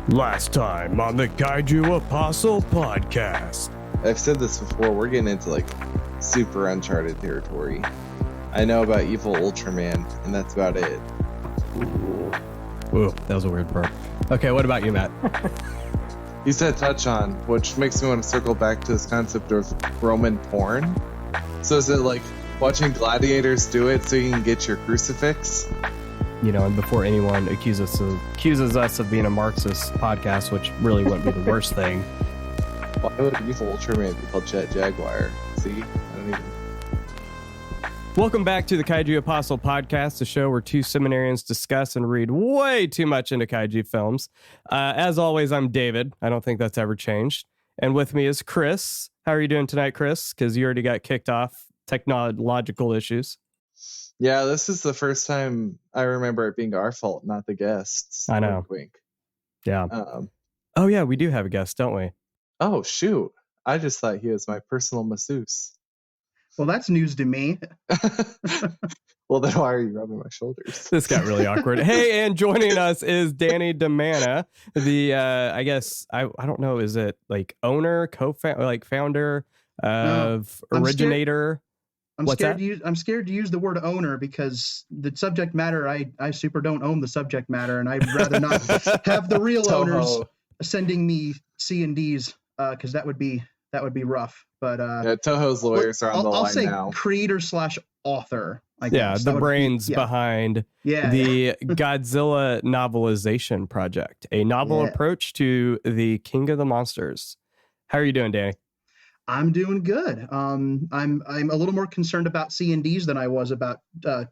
Last time on the Kaiju Apostle podcast. I've said this before, we're getting into like super uncharted territory. I know about evil Ultraman, and that's about it. Ooh, that was a weird burp. Okay, what about you, Matt? You said touch on, which makes me want to circle back to this concept of Roman porn. So is it like watching gladiators do it so you can get your crucifix? You know, and before anyone accuses us of being a Marxist podcast, which really wouldn't be the worst thing. Why would evil Ultraman be called Jet Jaguar? See? I don't even... Welcome back to the Kaiju Apostle podcast, the show where two seminarians discuss and read way too much into kaiju films. As always, I'm David. I don't think that's ever changed. And with me is Chris. How are you doing tonight, Chris? Because you already got kicked off technological issues. Yeah, this is the first time I remember it being our fault, not the guests. I know. Wink, wink. Yeah. Oh, yeah, we do have a guest, don't we? Oh, shoot. I just thought he was my personal masseuse. Well, that's news to me. Well, then why are you rubbing my shoulders? This got really awkward. Hey, and joining us is Danny DiManna, the, I guess, I don't know, is it like owner, co-founder, like founder of originator? I'm scared to use the word owner because the subject matter, I super don't own the subject matter, and I'd rather not have the real owners sending me C&Ds because that would be rough. But yeah, Toho's lawyers are on the line now. I'll say creator/author. Yeah, the brains behind the Godzilla Novelization Project, a novel approach to the King of the Monsters. How are you doing, Danny? I'm doing good. I'm a little more concerned about C&Ds than I was about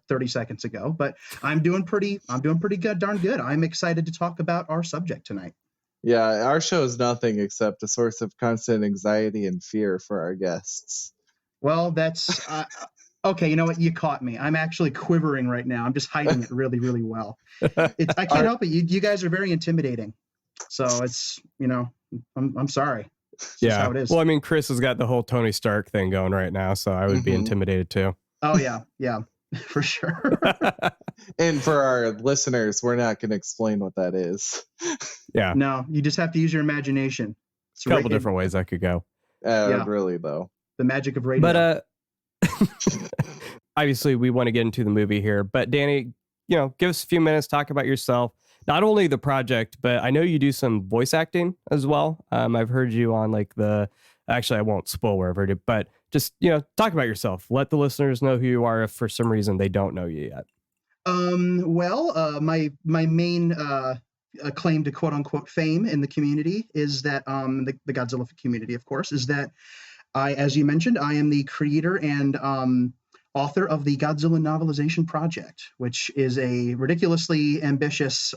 30 seconds ago, but I'm doing pretty good, darn good. I'm excited to talk about our subject tonight. Yeah, our show is nothing except a source of constant anxiety and fear for our guests. Well, that's okay. You know what? You caught me. I'm actually quivering right now. I'm just hiding it really, really well. I can't help it. You guys are very intimidating. So it's, I'm sorry. It's how it is. Well, I mean, Chris has got the whole Tony Stark thing going right now, so I would be intimidated too. Oh yeah, for sure. And for our listeners, we're not going to explain what that is. Yeah. No, you just have to use your imagination. It's a couple different ways that could go. Really, though. The magic of radio. But obviously, we want to get into the movie here. But Danny, give us a few minutes, talk about yourself. Not only the project, but I know you do some voice acting as well. I've heard you on actually, I won't spoil where I've heard it, but just, talk about yourself. Let the listeners know who you are if for some reason they don't know you yet. My main claim to quote unquote fame in the community is that the Godzilla community, of course, is that as you mentioned, I am the creator and author of the Godzilla Novelization Project, which is a ridiculously ambitious,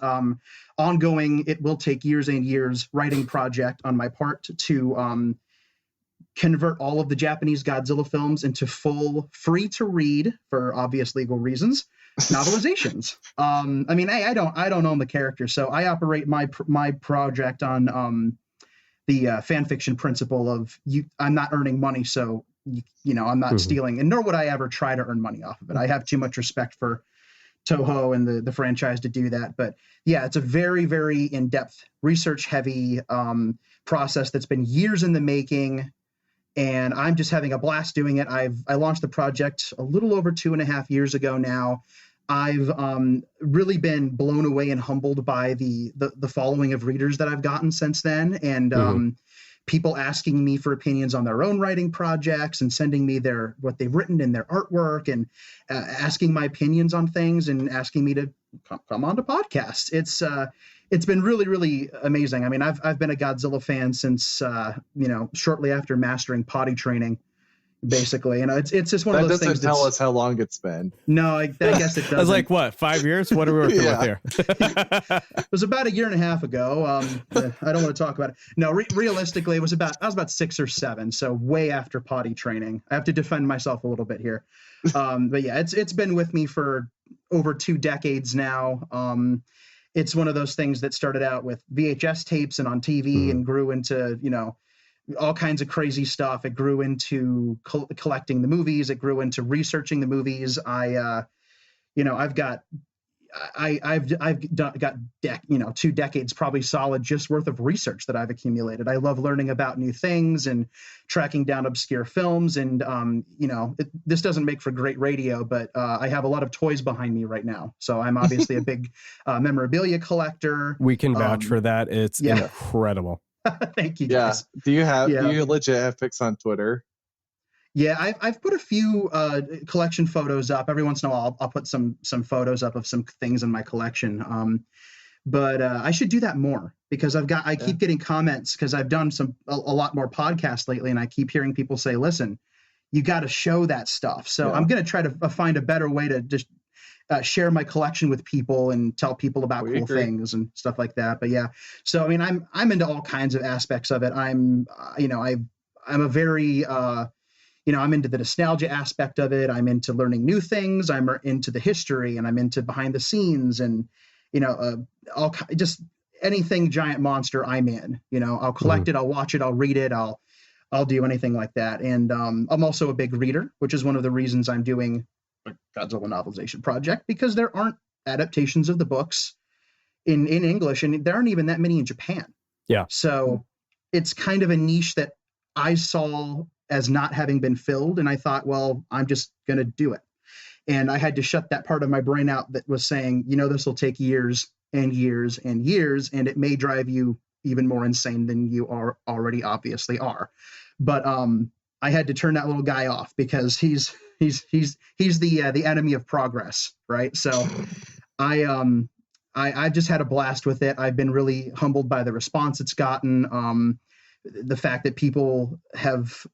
ongoing, it will take years and years writing project on my part to convert all of the Japanese Godzilla films into full, free to read, for obvious legal reasons, novelizations. I don't own the character, so I operate my project on the fan fiction principle of I'm not earning money, so I'm not stealing, and nor would I ever try to earn money off of it. I have too much respect for Toho and the franchise to do that. But yeah, it's a very, very in-depth, research-heavy process that's been years in the making, and I'm just having a blast doing it. I launched the project a little over 2.5 years ago now. I've really been blown away and humbled by the following of readers that I've gotten since then, and people asking me for opinions on their own writing projects and sending me what they've written in their artwork and asking my opinions on things and asking me to come on to podcasts. It's been really, really amazing. I mean, I've been a Godzilla fan since, shortly after mastering potty training, basically. It's just one of those things. That doesn't tell us how long it's been. No, I guess it doesn't. I was like, what, 5 years? What are we working with here? It was about 1.5 years ago. I don't want to talk about it. No, realistically, I was about 6 or 7. So way after potty training. I have to defend myself a little bit here. But yeah, it's been with me for over 2 decades now. It's one of those things that started out with VHS tapes and on TV and grew into, all kinds of crazy stuff. It grew into collecting the movies. It grew into researching the movies. I've got got 2 decades probably solid just worth of research that I've accumulated. I love learning about new things and tracking down obscure films. And this doesn't make for great radio, but I have a lot of toys behind me right now. So I'm obviously a big memorabilia collector. We can vouch for that. It's incredible. Thank you, guys. Do you legit have pics on Twitter? Yeah, I've put a few collection photos up. Every once in a while, I'll put some photos up of some things in my collection. But I should do that more because I keep getting comments because I've done a lot more podcasts lately, and I keep hearing people say, "Listen, you got to show that stuff." So I'm going to try to find a better way to just share my collection with people and tell people about cool things and stuff like that. But yeah, so I mean, I'm into all kinds of aspects of it. I'm a very I'm into the nostalgia aspect of it. I'm into learning new things. I'm into the history, and I'm into behind the scenes, and just anything giant monster I'm in. I'll collect it, I'll watch it, I'll read it, I'll do anything like that. And I'm also a big reader, which is one of the reasons I'm doing a Godzilla Novelization Project, because there aren't adaptations of the books in English, and there aren't even that many in Japan. Yeah. So it's kind of a niche that I saw as not having been filled. And I thought, well, I'm just going to do it. And I had to shut that part of my brain out that was saying, this will take years and years and years, and it may drive you even more insane than you already obviously are. But I had to turn that little guy off because he's the enemy of progress. Right. So I just had a blast with it. I've been really humbled by the response it's gotten. The fact that people have,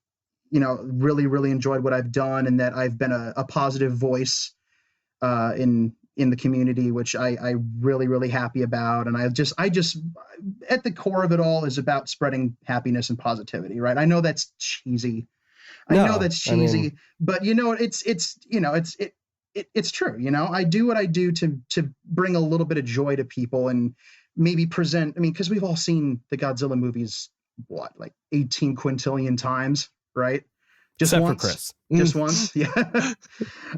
really, really enjoyed what I've done, and that I've been a positive voice in the community, which I really, really happy about. And I just at the core of it all is about spreading happiness and positivity, right? I know that's cheesy. But it's true. I do what I do to bring a little bit of joy to people and maybe present. I mean, because we've all seen the Godzilla movies, like 18 quintillion times, right? Except for Chris. Just once. Yeah.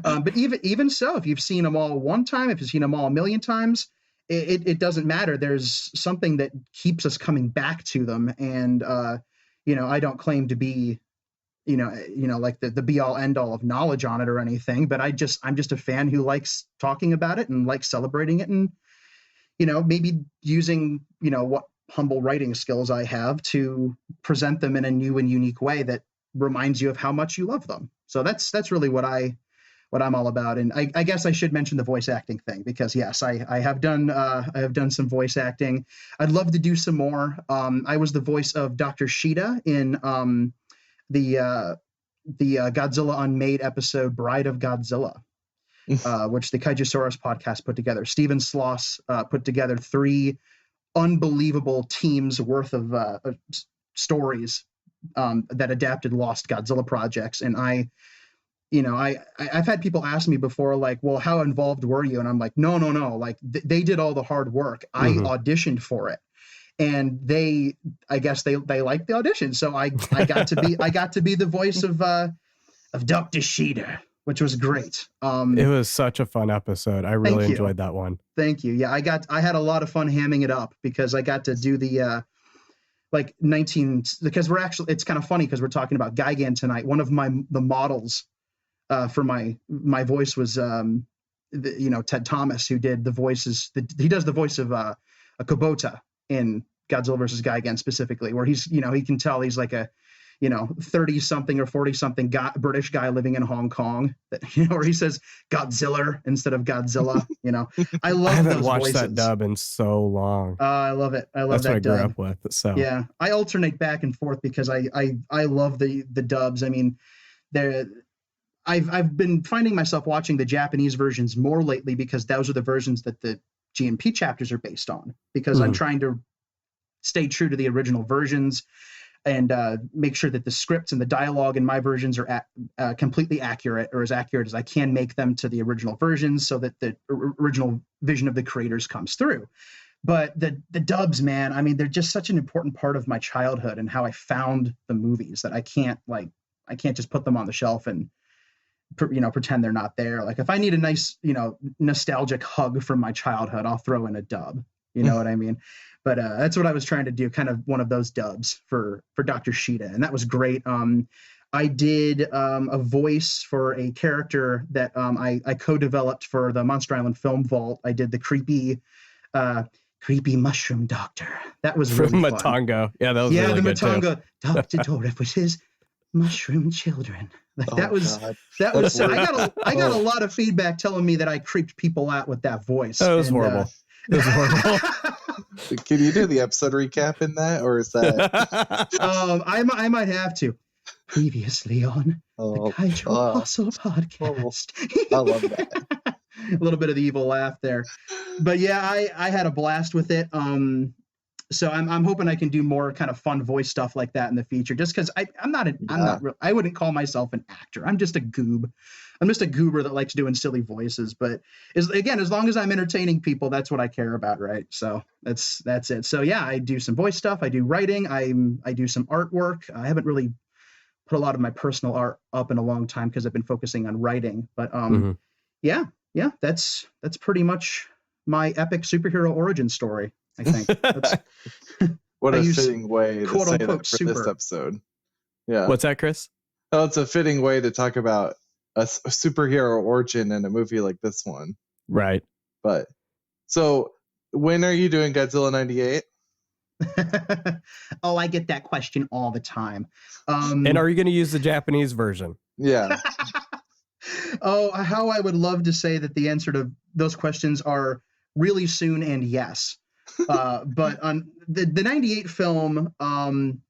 But even so, if you've seen them all one time, if you've seen them all a million times, it doesn't matter. There's something that keeps us coming back to them. And, I don't claim to be, like the be all end all of knowledge on it or anything, but I'm just a fan who likes talking about it and likes celebrating it, and, maybe using, what humble writing skills I have to present them in a new and unique way that reminds you of how much you love them. So that's really what I'm all about. And I guess I should mention the voice acting thing, because yes, I have done some voice acting. I'd love to do some more. I was the voice of Dr. Shida in the Godzilla Unmade episode Bride of Godzilla, which the Kaijusaurus podcast put together. Steven Sloss put together 3 unbelievable teams worth of stories that adapted lost Godzilla projects. And I've had people ask me before, like, well, how involved were you? And I'm like, no, like they did all the hard work. I auditioned for it, and I guess they liked the audition. So I got to be the voice of Dr. Shida, which was great. It was such a fun episode. I really enjoyed that one. Thank you. Yeah, I had a lot of fun hamming it up, because I got to do the because it's kind of funny because we're talking about Gigan tonight. One of the models for my voice was Ted Thomas, who did the voices. He does the voice of a Kubota in Godzilla versus Gigan specifically, where he's he can tell he's like a 30-something or 40-something British guy living in Hong Kong, that, where he says Godzilla instead of Godzilla. I love. I haven't those watched voices. that dub in so long. I love it. I love That's what I that grew dub. up with. So yeah, I alternate back and forth because I love the dubs. I mean, I've been finding myself watching the Japanese versions more lately, because those are the versions that the GMP chapters are based on, because I'm trying to stay true to the original versions and make sure that the scripts and the dialogue in my versions are completely accurate, or as accurate as I can make them to the original versions, so that the original vision of the creators comes through. But the dubs, man, I mean, they're just such an important part of my childhood and how I found the movies, that I can't just put them on the shelf and pretend they're not there. Like if I need a nice, nostalgic hug from my childhood, I'll throw in a dub. You know what I mean? But that's what I was trying to do, kind of one of those dubs for Dr. Shida, and that was great. I did a voice for a character that I co-developed for the Monster Island Film Vault. I did the creepy mushroom doctor. That was really From fun. Matango. Yeah, that was really the good too. Matango. Dr. Dourif with his mushroom children. That was I got a lot of feedback telling me that I creeped people out with that voice. That was horrible. It was horrible. Can you do the episode recap in that, or is that? I might have to. Previously on the Kaiju Apostle podcast. I love that. A little bit of the evil laugh there, but yeah, I had a blast with it. So I'm hoping I can do more kind of fun voice stuff like that in the future. Just because I wouldn't call myself an actor. I'm just a goob. I'm just a goober that likes doing silly voices. But as long as I'm entertaining people, that's what I care about, right? So that's it. So yeah, I do some voice stuff. I do writing. I do some artwork. I haven't really put a lot of my personal art up in a long time because I've been focusing on writing. But yeah, that's pretty much my epic superhero origin story, I think. That's, what a fitting way to say that for this episode. Yeah. What's that, Chris? Oh, it's a fitting way to talk about a superhero origin in a movie like this one. Right. But so when are you doing Godzilla 98? Oh, I get that question all the time. And are you going to use the Japanese version? Yeah. Oh, how I would love to say that the answer to those questions are really soon and yes. But on the 98 film, I'm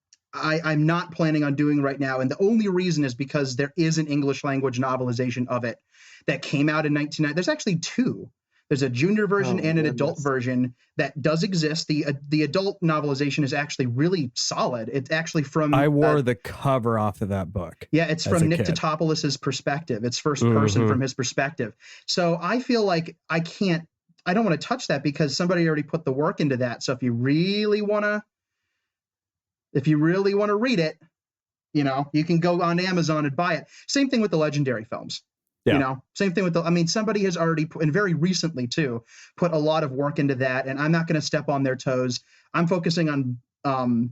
not planning on doing right now. And the only reason is because there is an English language novelization of it that came out in 1990. There's actually two. There's a junior version and an adult version that does exist. The adult novelization is actually really solid. It's actually from... I wore the cover off of that book. Yeah, it's from Nick Totopoulos' perspective. It's first person from his perspective. So I feel like I don't want to touch that because somebody already put the work into that. So if you really want to read it, you can go on Amazon and buy it. Same thing with the Legendary films. Yeah. Same thing with somebody has already put, and very recently too, put a lot of work into that, and I'm not going to step on their toes. I'm focusing on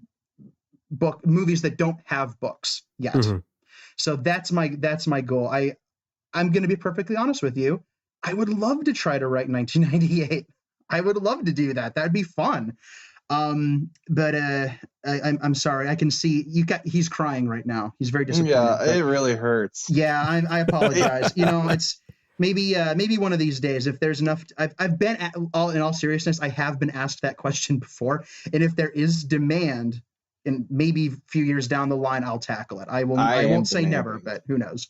movies that don't have books yet. So that's my goal. I'm going to be perfectly honest with you. I would love to try to write 1998. I would love to do that. That'd be fun. But I'm sorry. I can see he's crying right now. He's very disappointed. Yeah, it really hurts. Yeah, I apologize. It's maybe one of these days if there's enough. I've been in all seriousness, I have been asked that question before, and if there is demand, and maybe a few years down the line, I'll tackle it. I won't say never, but who knows?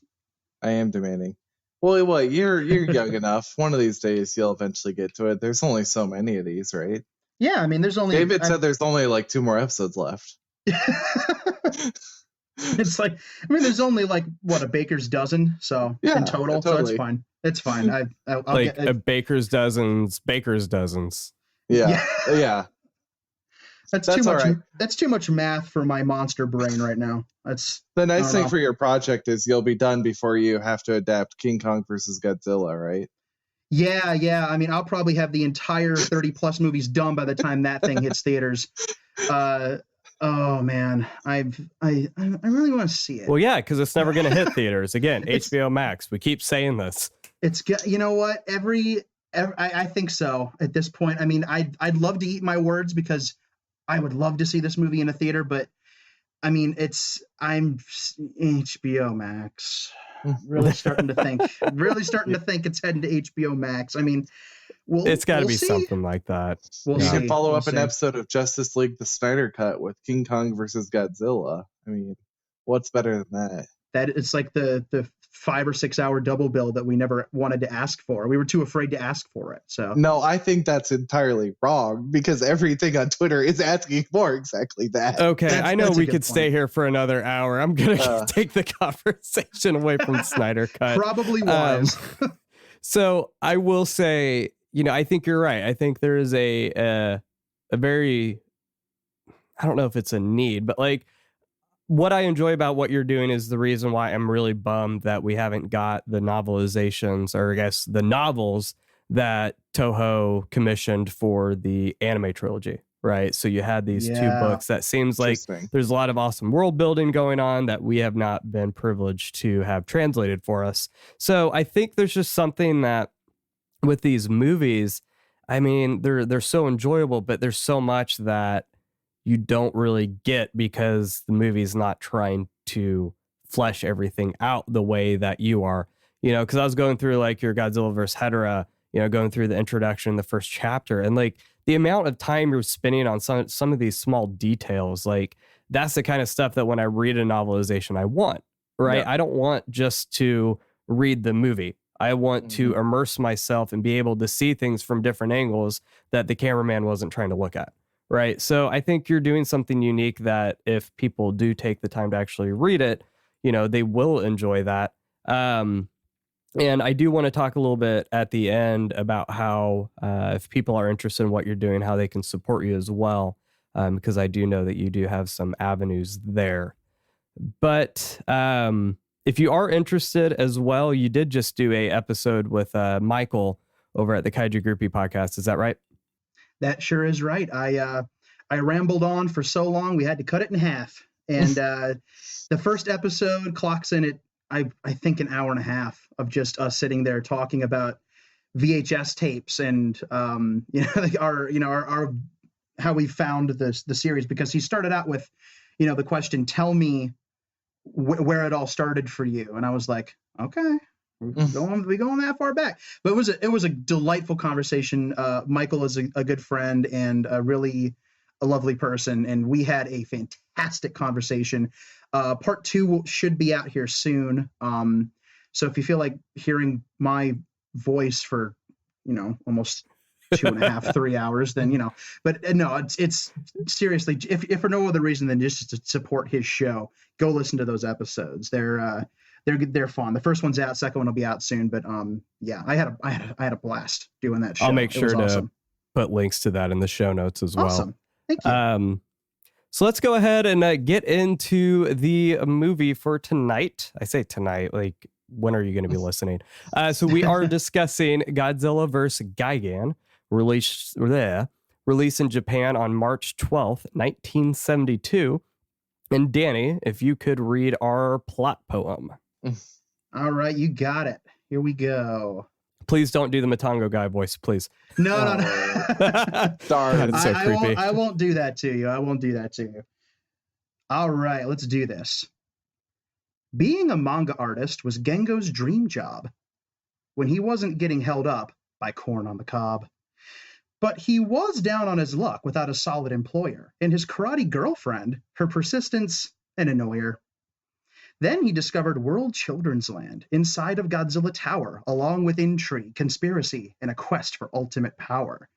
I am demanding. Well, you're young enough. One of these days, you'll eventually get to it. There's only so many of these, right? Yeah, I mean, there's only... David said there's only like 2 more episodes left. It's like, there's only like, a baker's dozen, so in total, totally. So it's fine. It's fine. I'll like a baker's dozens. Yeah. That's too much. Right. That's too much math for my monster brain right now. That's the nice thing for your project is you'll be done before you have to adapt King Kong versus Godzilla, right? Yeah. I mean, I'll probably have the entire 30 plus movies done by the time that thing hits theaters. Oh man, I really want to see it. Well, yeah, because it's never going to hit theaters again. HBO Max. We keep saying this. It's what I think so at this point. I mean, I'd love to eat my words because I would love to see this movie in a theater, but I mean, I'm HBO Max. Really starting to think it's heading to HBO Max. I mean, it's got to be something like that. You can follow up an episode of Justice League: The Snyder Cut with King Kong versus Godzilla. I mean, what's better than that? That it's like the 5 or 6 hour double bill that we never wanted to ask for. We were too afraid to ask for it. So no, I think that's entirely wrong because everything on Twitter is asking for exactly that. Okay, I know we could stay here for another hour. I'm gonna take the conversation away from Snyder Cut. Probably wise. So I will say, I think you're right. I think there is a very, I don't know if it's a need, but like what I enjoy about what you're doing is the reason why I'm really bummed that we haven't got the novelizations, or I guess the novels that Toho commissioned for the anime trilogy, right? So you had these two books that seems like there's a lot of awesome world building going on that we have not been privileged to have translated for us. So I think there's just something that with these movies, I mean, they're so enjoyable, but there's so much that you don't really get because the movie's not trying to flesh everything out the way that you are, because I was going through like your Godzilla vs. Hedorah, going through the introduction, the first chapter, and like the amount of time you're spending on some of these small details, like that's the kind of stuff that when I read a novelization, I want, right? Yeah. I don't want just to read the movie. I want to immerse myself and be able to see things from different angles that the cameraman wasn't trying to look at. Right. So I think you're doing something unique that if people do take the time to actually read it, they will enjoy that. And I do want to talk a little bit at the end about how if people are interested in what you're doing, how they can support you as well, because I do know that you do have some avenues there. But if you are interested as well, you did just do a episode with Michael over at the Kaiju Groupie podcast. Is that right? That sure is right. I rambled on for so long, we had to cut it in half. And the first episode clocks in at, I think, an hour and a half of just us sitting there talking about VHS tapes and, our how we found the series, because he started out with, the question, tell me where it all started for you. And I was like, okay. We going that far back, but it was a delightful conversation. Michael is a good friend and really a lovely person, and we had a fantastic conversation. Part 2 should be out here soon. So if you feel like hearing my voice for almost 2.5, 3 hours, then But no, it's seriously, if for no other reason than just to support his show, go listen to those episodes. They're fun. The first one's out, second one will be out soon. But yeah, I had a blast doing that show. I'll make sure to put links to that in the show notes as well. Awesome. Thank you. So let's go ahead and get into the movie for tonight. I say tonight, like when are you going to be listening? So we are discussing Godzilla vs. Gigan, released in Japan on March 12th, 1972. And Danny, if you could read our plot poem. All right, you got it. Here we go. Please don't do the Matango guy voice, please. No. Darn, it's so creepy. I won't do that to you. All right, let's do this. Being a manga artist was Gengo's dream job when he wasn't getting held up by corn on the cob. But he was down on his luck without a solid employer, and his karate girlfriend, her persistence, an annoyer. Then he discovered World Children's Land inside of Godzilla Tower, along with intrigue, conspiracy, and a quest for ultimate power.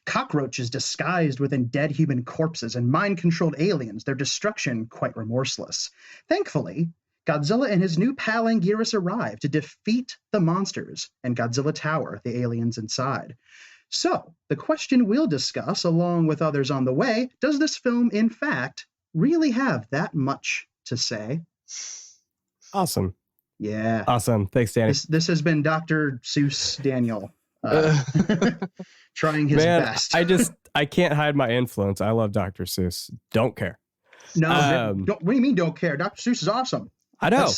Cockroaches disguised within dead human corpses and mind-controlled aliens, their destruction quite remorseless. Thankfully, Godzilla and his new pal Anguirus arrive to defeat the monsters and Godzilla Tower, the aliens inside. So, the question we'll discuss, along with others on the way, does this film, in fact, really have that much to say? Awesome. Yeah. Awesome. Thanks, Danny. This has been Dr. Seuss Daniel trying his best. I can't hide my influence. I love Dr. Seuss. Don't care. No, what do you mean don't care? Dr. Seuss is awesome. I know.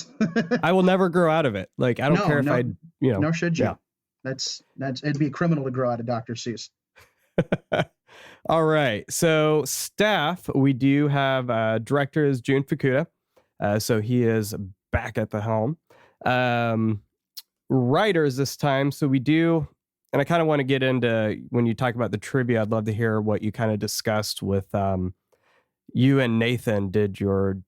I will never grow out of it. Like, I don't care if I. Nor should you. Yeah. That's it'd be a criminal to grow out of Dr. Seuss. All right. So staff, we do have director is Jun Fukuda. So he is back at the helm. Writers this time. So we do, and I kind of want to get into when you talk about the trivia, I'd love to hear what you kind of discussed with you and Nathan did your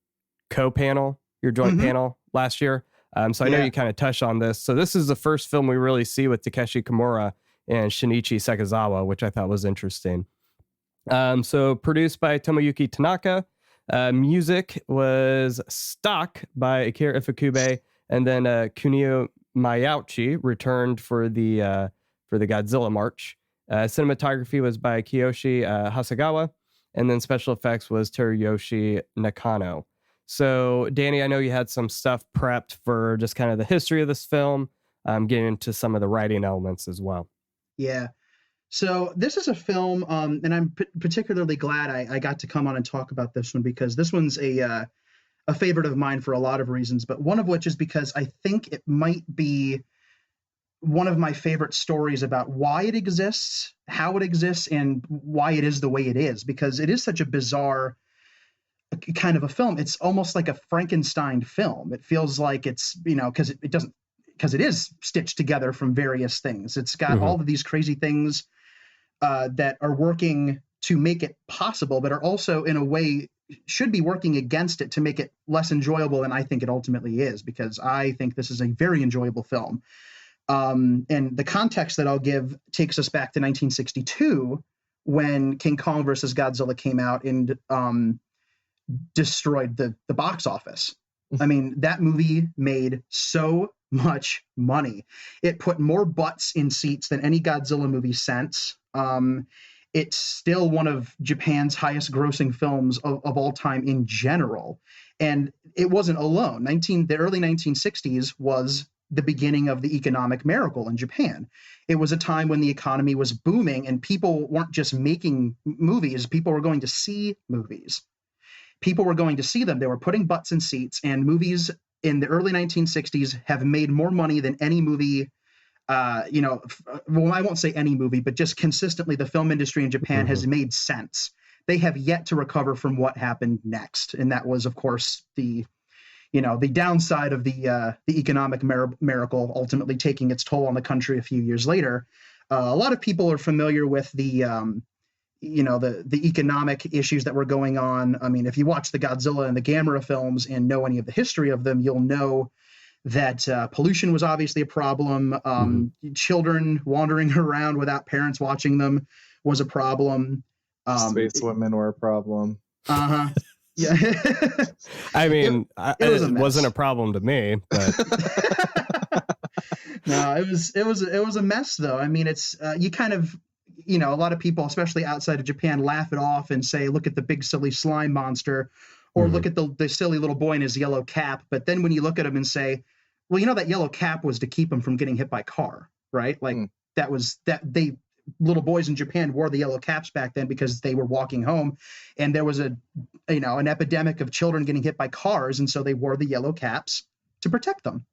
co-panel, your joint panel last year. So I know you kind of touched on this. So this is the first film we really see with Takeshi Kimura and Shinichi Sekizawa, which I thought was interesting. So produced by Tomoyuki Tanaka. Music was stock by Akira Ifukube, and then Kunio Mayauchi returned for the Godzilla March. Cinematography was by Kiyoshi Hasegawa, and then special effects was Teruyoshi Nakano. So, Danny, I know you had some stuff prepped for just kind of the history of this film, getting into some of the writing elements as well. Yeah. So this is a film, and I'm particularly glad I got to come on and talk about this one, because this one's a favorite of mine for a lot of reasons, but one of which is because I think it might be one of my favorite stories about why it exists, how it exists, and why it is the way it is, because it is such a bizarre kind of a film. It's almost like a Frankenstein film. It feels like it's, because it doesn't, because it is stitched together from various things. It's got all of these crazy things that are working to make it possible, but are also in a way should be working against it to make it less enjoyable than I think it ultimately is, because I think this is a very enjoyable film. And the context that I'll give takes us back to 1962, when King Kong versus Godzilla came out and destroyed the box office. I mean, that movie made so much money. It put more butts in seats than any Godzilla movie since. It's still one of Japan's highest grossing films of all time in general. And it wasn't alone. The early 1960s was the beginning of the economic miracle in Japan. It was a time when the economy was booming and people weren't just making movies, people were going to see movies. People were going to see them. They were putting butts in seats, and movies in the early 1960s have made more money than any movie. Well, I won't say any movie, but just consistently, the film industry in Japan has made sense. They have yet to recover from what happened next, and that was, of course, the downside of the economic miracle ultimately taking its toll on the country a few years later. A lot of people are familiar with the economic issues that were going on. I mean, if you watch the Godzilla and the Gamera films and know any of the history of them, you'll know that pollution was obviously a problem. Children wandering around without parents watching them was a problem. Space women were a problem. Yeah. I mean, it wasn't a problem to me, but no, it was a mess though. I mean, it's you kind of, a lot of people, especially outside of Japan, laugh it off and say, look at the big silly slime monster, or look at the silly little boy in his yellow cap. But then when you look at him and say, well, that yellow cap was to keep him from getting hit by a car, right? Like little boys in Japan wore the yellow caps back then because they were walking home, and there was an epidemic of children getting hit by cars, and so they wore the yellow caps to protect them,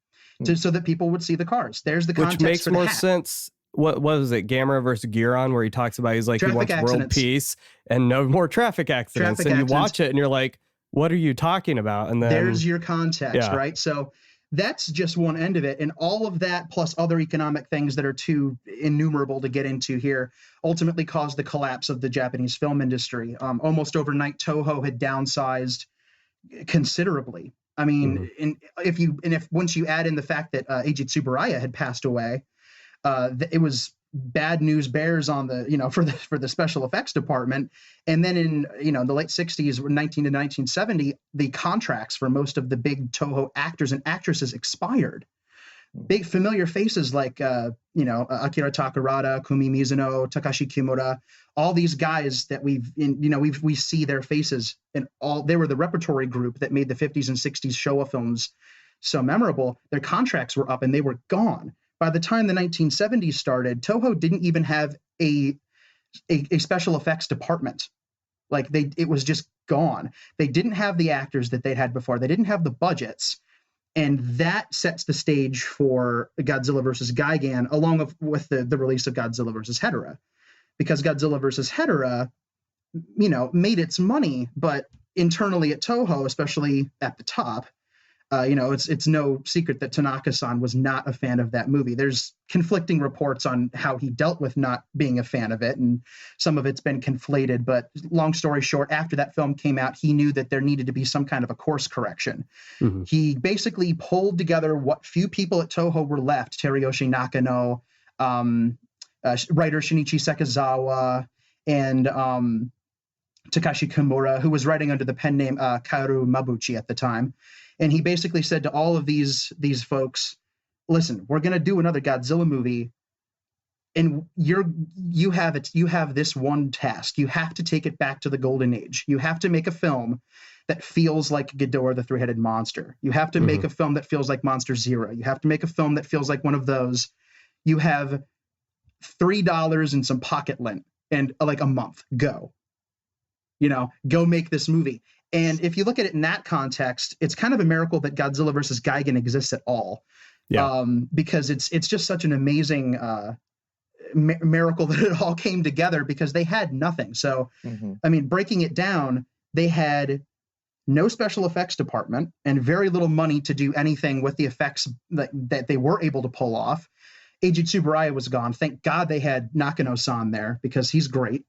so that people would see the cars. There's the context. Which makes for more the hat. Sense. What was it? Gamera versus Giran, where he talks about he wants world peace and no more traffic accidents. You watch it and you're like, what are you talking about? And then there's your context, right? So that's just one end of it. And all of that, plus other economic things that are too innumerable to get into here, ultimately caused the collapse of the Japanese film industry. Almost overnight, Toho had downsized considerably. I mean, if once you add in the fact that Eiji Tsuburaya had passed away, it was bad news bears on the, for the special effects department. And then in, the late 60s, 19 to 1970, the contracts for most of the big Toho actors and actresses expired. Big familiar faces like, Akira Takarada, Kumi Mizuno, Takashi Kimura, all these guys that we see their faces, and they were the repertory group that made the 50s and 60s Showa films so memorable. Their contracts were up and they were gone. By the time the 1970s started, Toho didn't even have a special effects department. Like it was just gone. They didn't have the actors that they'd had before. They didn't have the budgets. And that sets the stage for Godzilla versus Gigan, along with the release of Godzilla versus Hedorah. Because Godzilla versus Hedorah, made its money, but internally at Toho, especially at the top, it's no secret that Tanaka-san was not a fan of that movie. There's conflicting reports on how he dealt with not being a fan of it, and some of it's been conflated. But long story short, after that film came out, he knew that there needed to be some kind of a course correction. He basically pulled together what few people at Toho were left: Teruyoshi Nakano, writer Shinichi Sekizawa, and Takashi Kimura, who was writing under the pen name Kaoru Mabuchi at the time. And he basically said to all of these folks, listen, we're going to do another Godzilla movie. and you have this one task. You have to take it back to the golden age. You have to make a film that feels like Ghidorah the three-headed monster. You have to make a film that feels like Monster Zero. You have to make a film that feels like one of those. You have $3 and some pocket lint and like a month. Go make this movie. And if you look at it in that context, it's kind of a miracle that Godzilla versus Gigan exists at all. Yeah. Because it's just such an amazing miracle that it all came together, because they had nothing. So, I mean, breaking it down, they had no special effects department and very little money to do anything with the effects that they were able to pull off. Eiji Tsuburaya was gone. Thank God they had Nakano-san there, because he's great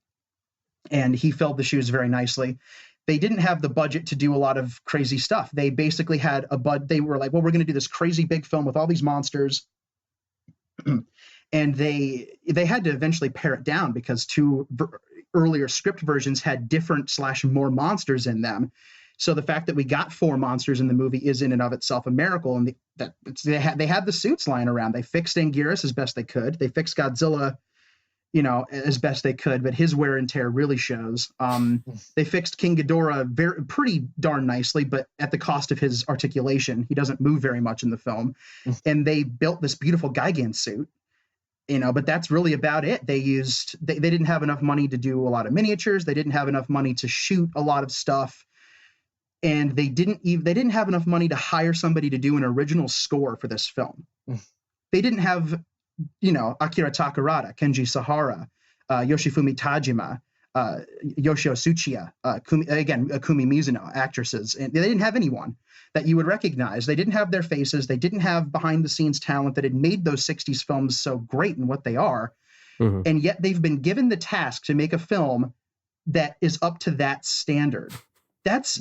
and he filled the shoes very nicely. They didn't have the budget to do a lot of crazy stuff. They basically had they were like, well, we're going to do this crazy big film with all these monsters. And they had to eventually pare it down, because two earlier script versions had different / more monsters in them. So the fact that we got 4 monsters in the movie is in and of itself a miracle. And they had the suits lying around. They fixed Anguirus as best they could. They fixed Godzilla, as best they could, but his wear and tear really shows. They fixed King Ghidorah pretty darn nicely, but at the cost of his articulation. He doesn't move very much in the film. And they built this beautiful Gigan suit, but that's really about it. They didn't have enough money to do a lot of miniatures. They didn't have enough money to shoot a lot of stuff. And they didn't have enough money to hire somebody to do an original score for this film. They didn't have, Akira Takarada, Kenji Sahara, Yoshifumi Tajima, Yoshio Tsuchiya, Akumi Mizuno, actresses. And they didn't have anyone that you would recognize. They didn't have their faces. They didn't have behind-the-scenes talent that had made those 60s films so great in what they are. And yet they've been given the task to make a film that is up to that standard. That's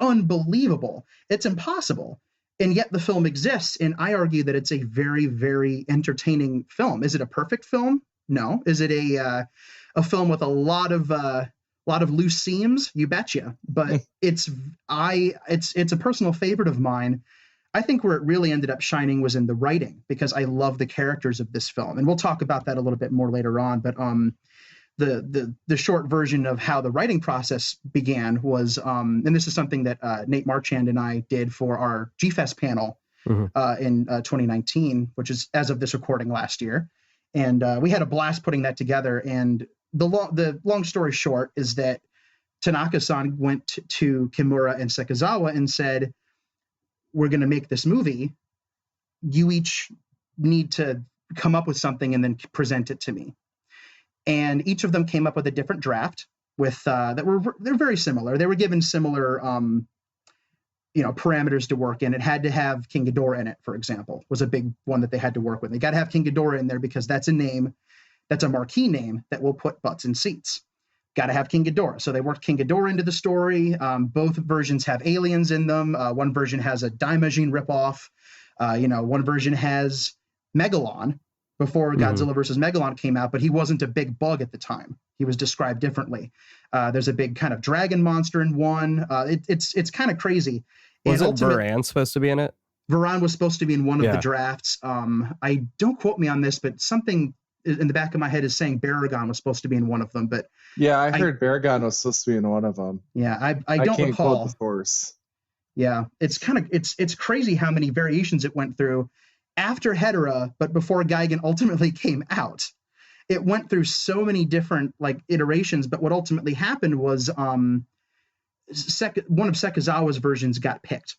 unbelievable. It's impossible. And yet the film exists. And I argue that it's a very, very entertaining film. Is it a perfect film? No. Is it a film with a lot of loose seams? You betcha. But it's a personal favorite of mine. I think where it really ended up shining was in the writing, because I love the characters of this film. And we'll talk about that a little bit more later on. But the short version of how the writing process began was, and this is something that Nate Marchand and I did for our G-Fest panel in 2019, which is as of this recording last year. And we had a blast putting that together. And the long story short is that Tanaka-san went to Kimura and Sekizawa and said, we're going to make this movie. You each need to come up with something and then present it to me. And each of them came up with a different draft with they're very similar. They were given similar parameters to work in. It had to have King Ghidorah in it, for example, was a big one that they had to work with. They got to have King Ghidorah in there because that's a marquee name that will put butts in seats. Got to have King Ghidorah. So they worked King Ghidorah into the story. Both versions have aliens in them. One version has a Daimajin ripoff. One version has Megalon before Godzilla versus Megalon came out, but he wasn't a big bug at the time. He was described differently. There's a big kind of dragon monster in one. It's kind of crazy. Was it Varan supposed to be in it? Varan was supposed to be in one of the drafts. I don't quote me on this, but something in the back of my head is saying Baragon was supposed to be in one of them. But yeah, I heard Baragon was supposed to be in one of them. Yeah, I don't can't recall. Quote the source. Yeah, it's crazy how many variations it went through after Hedorah, but before Gigan ultimately came out. It went through so many different iterations, but what ultimately happened was one of Sekizawa's versions got picked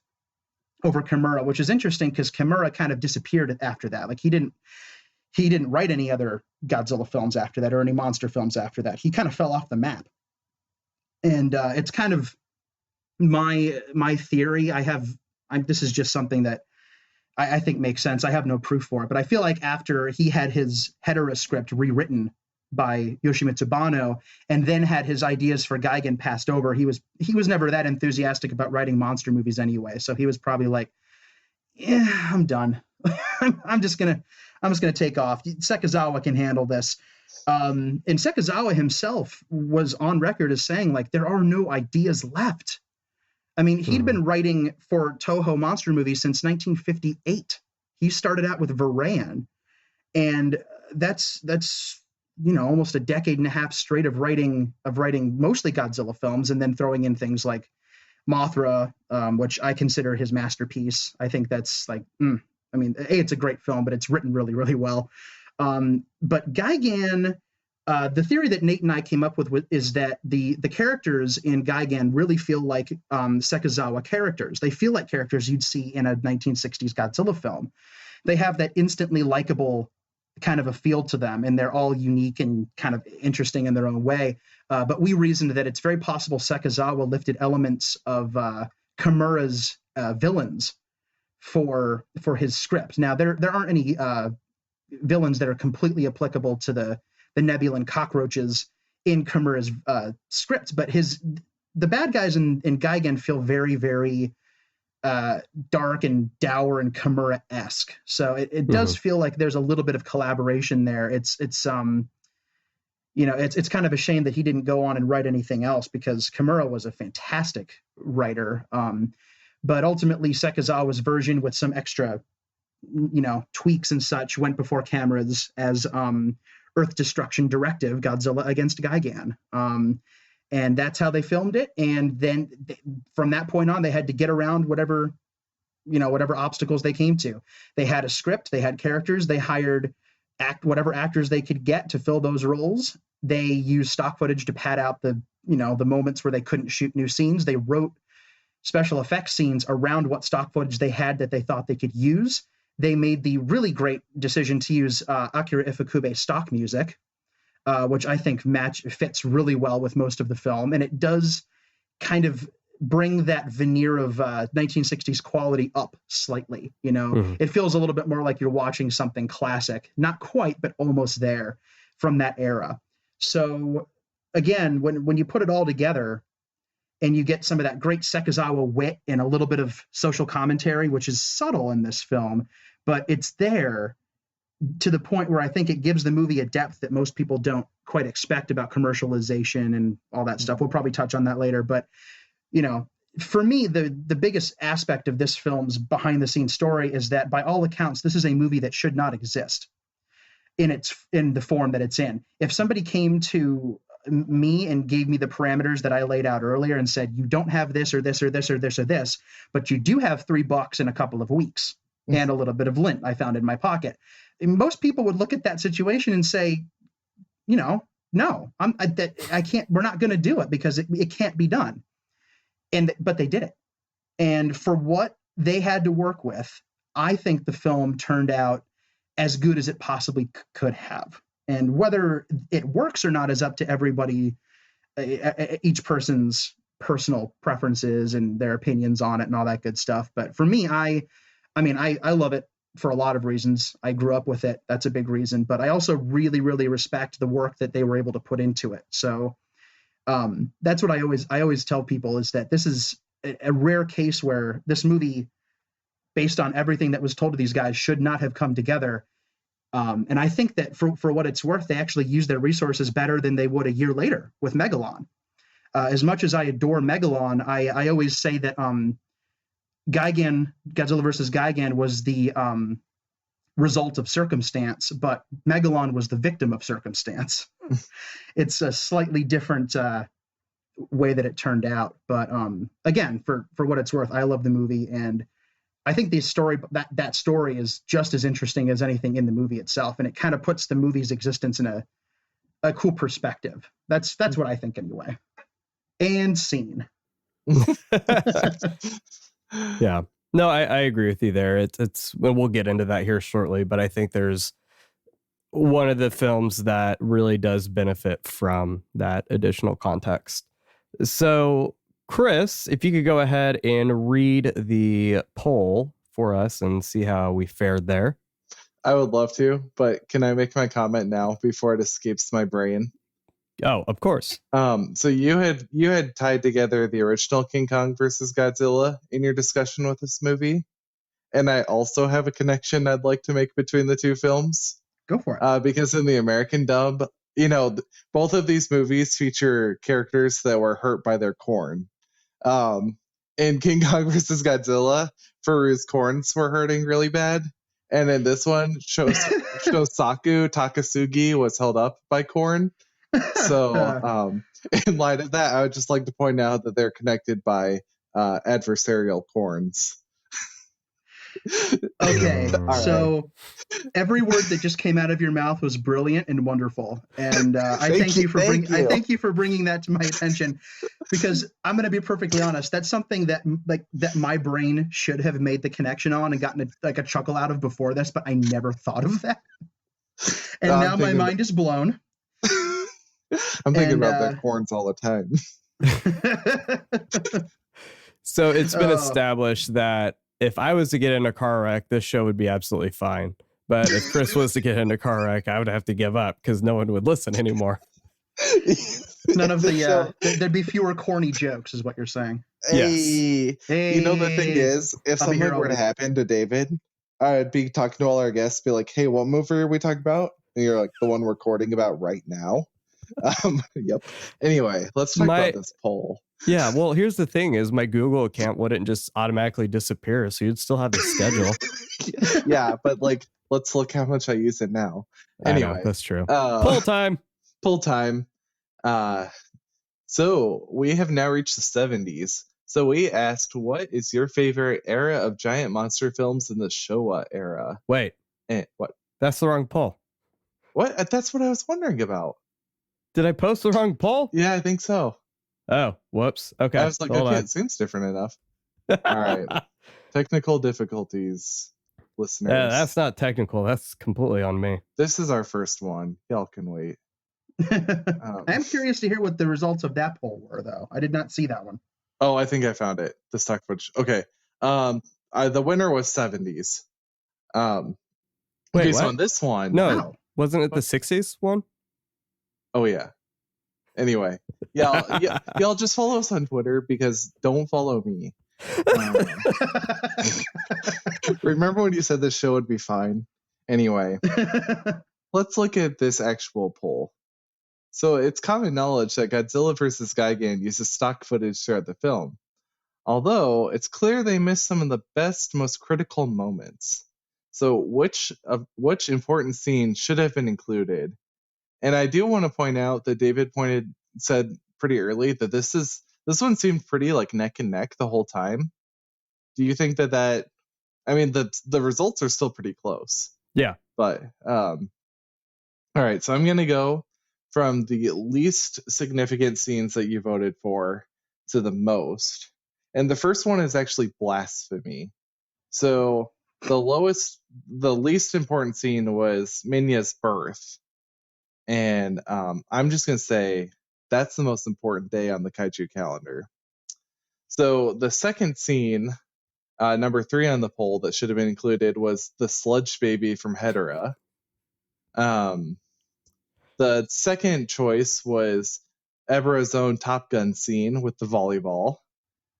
over Kimura, which is interesting because Kimura kind of disappeared after that. He didn't write any other Godzilla films after that or any monster films after that. He kind of fell off the map. And it's kind of my theory. This is just something that I think makes sense. I have no proof for it, but I feel like after he had his Hedorah script rewritten by Yoshimitsu Banno and then had his ideas for Gigan passed over, he was never that enthusiastic about writing monster movies anyway. So he was probably like, yeah, I'm done. I'm just gonna take off. Sekizawa can handle this. And Sekizawa himself was on record as saying there are no ideas left. I mean, he'd been writing for Toho monster movies since 1958. He started out with Varan, and that's almost a decade and a half straight of writing mostly Godzilla films, and then throwing in things like Mothra, which I consider his masterpiece. I think that's like, I mean, it's a great film, but it's written really, really well. But Gigan, the theory that Nate and I came up with is that the characters in Gigan really feel like Sekizawa characters. They feel like characters you'd see in a 1960s Godzilla film. They have that instantly likable kind of a feel to them, and they're all unique and kind of interesting in their own way. But we reasoned that it's very possible Sekizawa lifted elements of Kimura's villains for his script. Now, there aren't any villains that are completely applicable to the Nebulan cockroaches in Kimura's script, but the bad guys in Gigan feel very, very dark and dour and Kimura-esque. So it does feel like there's a little bit of collaboration there. It's kind of a shame that he didn't go on and write anything else, because Kimura was a fantastic writer. But ultimately Sekizawa's version with some extra, tweaks and such went before cameras as Earth Destruction Directive, Godzilla against Gigan. And that's how they filmed it. And then from that point on, they had to get around whatever obstacles they came to. They had a script, they had characters, they hired whatever actors they could get to fill those roles. They used stock footage to pad out the moments where they couldn't shoot new scenes. They wrote special effects scenes around what stock footage they had that they thought they could use. They made the really great decision to use Akira Ifukube stock music, which I think fits really well with most of the film. And it does kind of bring that veneer of 1960s quality up slightly. It feels a little bit more like you're watching something classic, not quite, but almost there from that era. So again, when you put it all together and you get some of that great Sekizawa wit and a little bit of social commentary, which is subtle in this film, but it's there to the point where I think it gives the movie a depth that most people don't quite expect about commercialization and all that stuff. We'll probably touch on that later. But, for me, the biggest aspect of this film's behind the scenes story is that by all accounts, this is a movie that should not exist in the form that it's in. If somebody came to me and gave me the parameters that I laid out earlier and said, you don't have this or this or this or this or this, but you do have $3 in a couple of weeks and a little bit of lint I found in my pocket, and most people would look at that situation and say, no, I can't, we're not going to do it because it can't be done. But they did it. And for what they had to work with, I think the film turned out as good as it possibly could have. And whether it works or not is up to everybody, each person's personal preferences and their opinions on it and all that good stuff. But for me, I love it for a lot of reasons. I grew up with it. That's a big reason. But I also really, really respect the work that they were able to put into it. So that's what I always tell people, is that this is a rare case where this movie, based on everything that was told to these guys, should not have come together. And I think that for what it's worth, they actually used their resources better than they would a year later with Megalon. As much as I adore Megalon, I always say that Gigan, Godzilla vs. Gigan, was the result of circumstance, but Megalon was the victim of circumstance. It's a slightly different way that it turned out. But again, for what it's worth, I love the movie, and I think the story, that story is just as interesting as anything in the movie itself, and it kind of puts the movie's existence in a cool perspective. That's what I think anyway. And scene. Yeah. No, I agree with you there. It's we'll get into that here shortly, but I think there's one of the films that really does benefit from that additional context. So, Chris, if you could go ahead and read the poll for us and see how we fared there. I would love to, but can I make my comment now before it escapes my brain? Oh, of course. So you had tied together the original King Kong versus Godzilla in your discussion with this movie, and I also have a connection I'd like to make between the two films. Go for it. Because in the American dub, both of these movies feature characters that were hurt by their corn. In King Kong versus Godzilla, Faru's corns were hurting really bad, And in this one, Shosaku Takasugi was held up by corn. So, in light of that, I would just like to point out that they're connected by adversarial corns. Okay, All right. so every word that just came out of your mouth was brilliant and wonderful, and I thank you for bringing that to my attention, because I'm going to be perfectly honest. That's something that my brain should have made the connection on and gotten a chuckle out of before this, but I never thought of that, and now my mind is blown. I'm thinking about their corns all the time. So it's been established that if I was to get in a car wreck, this show would be absolutely fine. But if Chris was to get in a car wreck, I would have to give up because no one would listen anymore. None of the there'd be fewer corny jokes, is what you're saying. Hey, you know the thing is, if something were to happen to David, I'd be talking to all our guests, be like, "Hey, what movie are we talking about?" And you're like, "The one we're recording about right now." Yep. Anyway, let's talk about this poll. Yeah, well, here's the thing: is my Google account wouldn't just automatically disappear, so you'd still have the schedule. Yeah, but like, let's look how much I use it now. Anyway, I know, that's true. Poll time. Poll time. So we have now reached the 70s. So we asked, what is your favorite era of giant monster films in the Showa era? Wait. What? That's the wrong poll. What? That's what I was wondering about. Did I post the wrong poll? Yeah, I think so. Oh, whoops. Okay. I was like, okay, it seems different enough. All right. Technical difficulties, listeners. Yeah, that's not technical. That's completely on me. This is our first one. Y'all can wait. I'm curious to hear what the results of that poll were, though. I did not see that one. Oh, I think I found it. The stock footage. Okay. The winner was 70s. Wait, okay, what? so on this one. No, Wow. Wasn't it the 60s one? Oh, yeah. Anyway, y'all just follow us on Twitter, because don't follow me. Remember when you said this show would be fine? Anyway, let's look at this actual poll. So it's common knowledge that Godzilla vs. Gigan uses stock footage throughout the film, although it's clear they missed some of the best, most critical moments. So which important scene should have been included? And I do want to point out that David said pretty early that this one seemed pretty like neck and neck the whole time. Do you think that I mean, the results are still pretty close. Yeah. But all right, so I'm gonna go from the least significant scenes that you voted for to the most. And the first one is actually blasphemy. So the least important scene was Minya's birth. And I'm just going to say that's the most important day on the Kaiju calendar. So the second scene, number 3 on the poll that should have been included, was the sludge baby from Hedera. The second choice was Ebera's own Top Gun scene with the volleyball.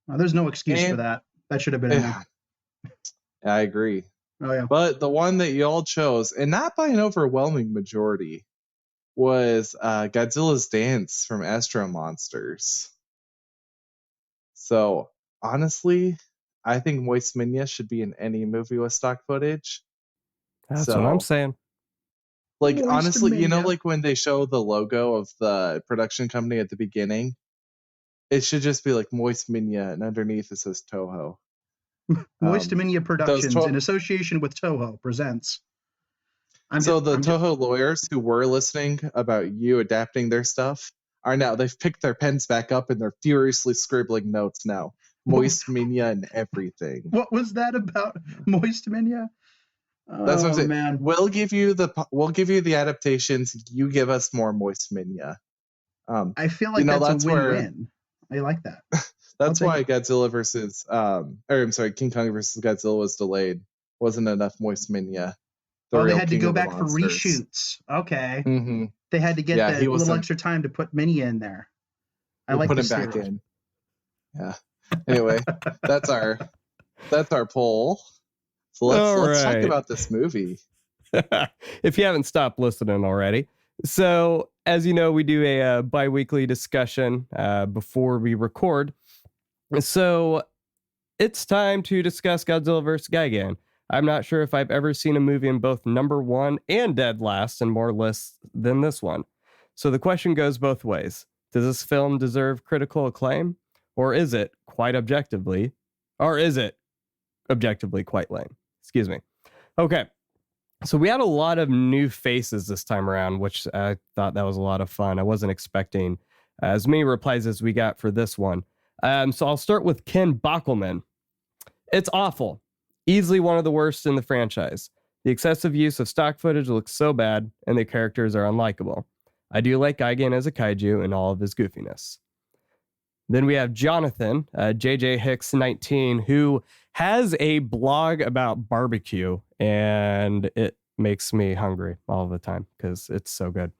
There's no excuse for that. That should have been in there. I agree. Oh, yeah. But the one that you all chose, and not by an overwhelming majority, was Godzilla's dance from Astro Monsters. So honestly, I think Moist Minya should be in any movie with stock footage. That's what I'm saying. Like, Moist honestly, Minya. you know, like when they show the logo of the production company at the beginning, it should just be like Moist Minya, and underneath it says Toho. Moist Minya Productions, in association with Toho, presents. Toho lawyers who were listening about you adapting their stuff they've picked their pens back up and they're furiously scribbling notes now. Moist Minya and everything. What was that about Moist Minya? That's what I'm saying. Man. We'll give you the adaptations. You give us more Moist Minya. I feel like that's a win-win. I like that. That's why Godzilla versus King Kong versus Godzilla was delayed. Wasn't enough Moist Minya. They had to go back for reshoots. Okay. Mm-hmm. They had to get that little extra time to put Minya in there. I like put him back in. Yeah. Anyway, that's our poll. So let's talk about this movie. If you haven't stopped listening already. So, as you know, we do a bi-weekly discussion before we record. So, it's time to discuss Godzilla vs. Gigan. I'm not sure if I've ever seen a movie in both number one and dead last and more lists than this one. So the question goes both ways. Does this film deserve critical acclaim? Or is it quite objectively? Or is it objectively quite lame? Excuse me. Okay. So we had a lot of new faces this time around, which I thought that was a lot of fun. I wasn't expecting as many replies as we got for this one. So I'll start with Ken Bockelman. It's awful. Easily one of the worst in the franchise. The excessive use of stock footage looks so bad, and the characters are unlikable. I do like Gigan as a kaiju and all of his goofiness. Then we have Jonathan, JJ Hicks 19, who has a blog about barbecue, and it makes me hungry all the time because it's so good.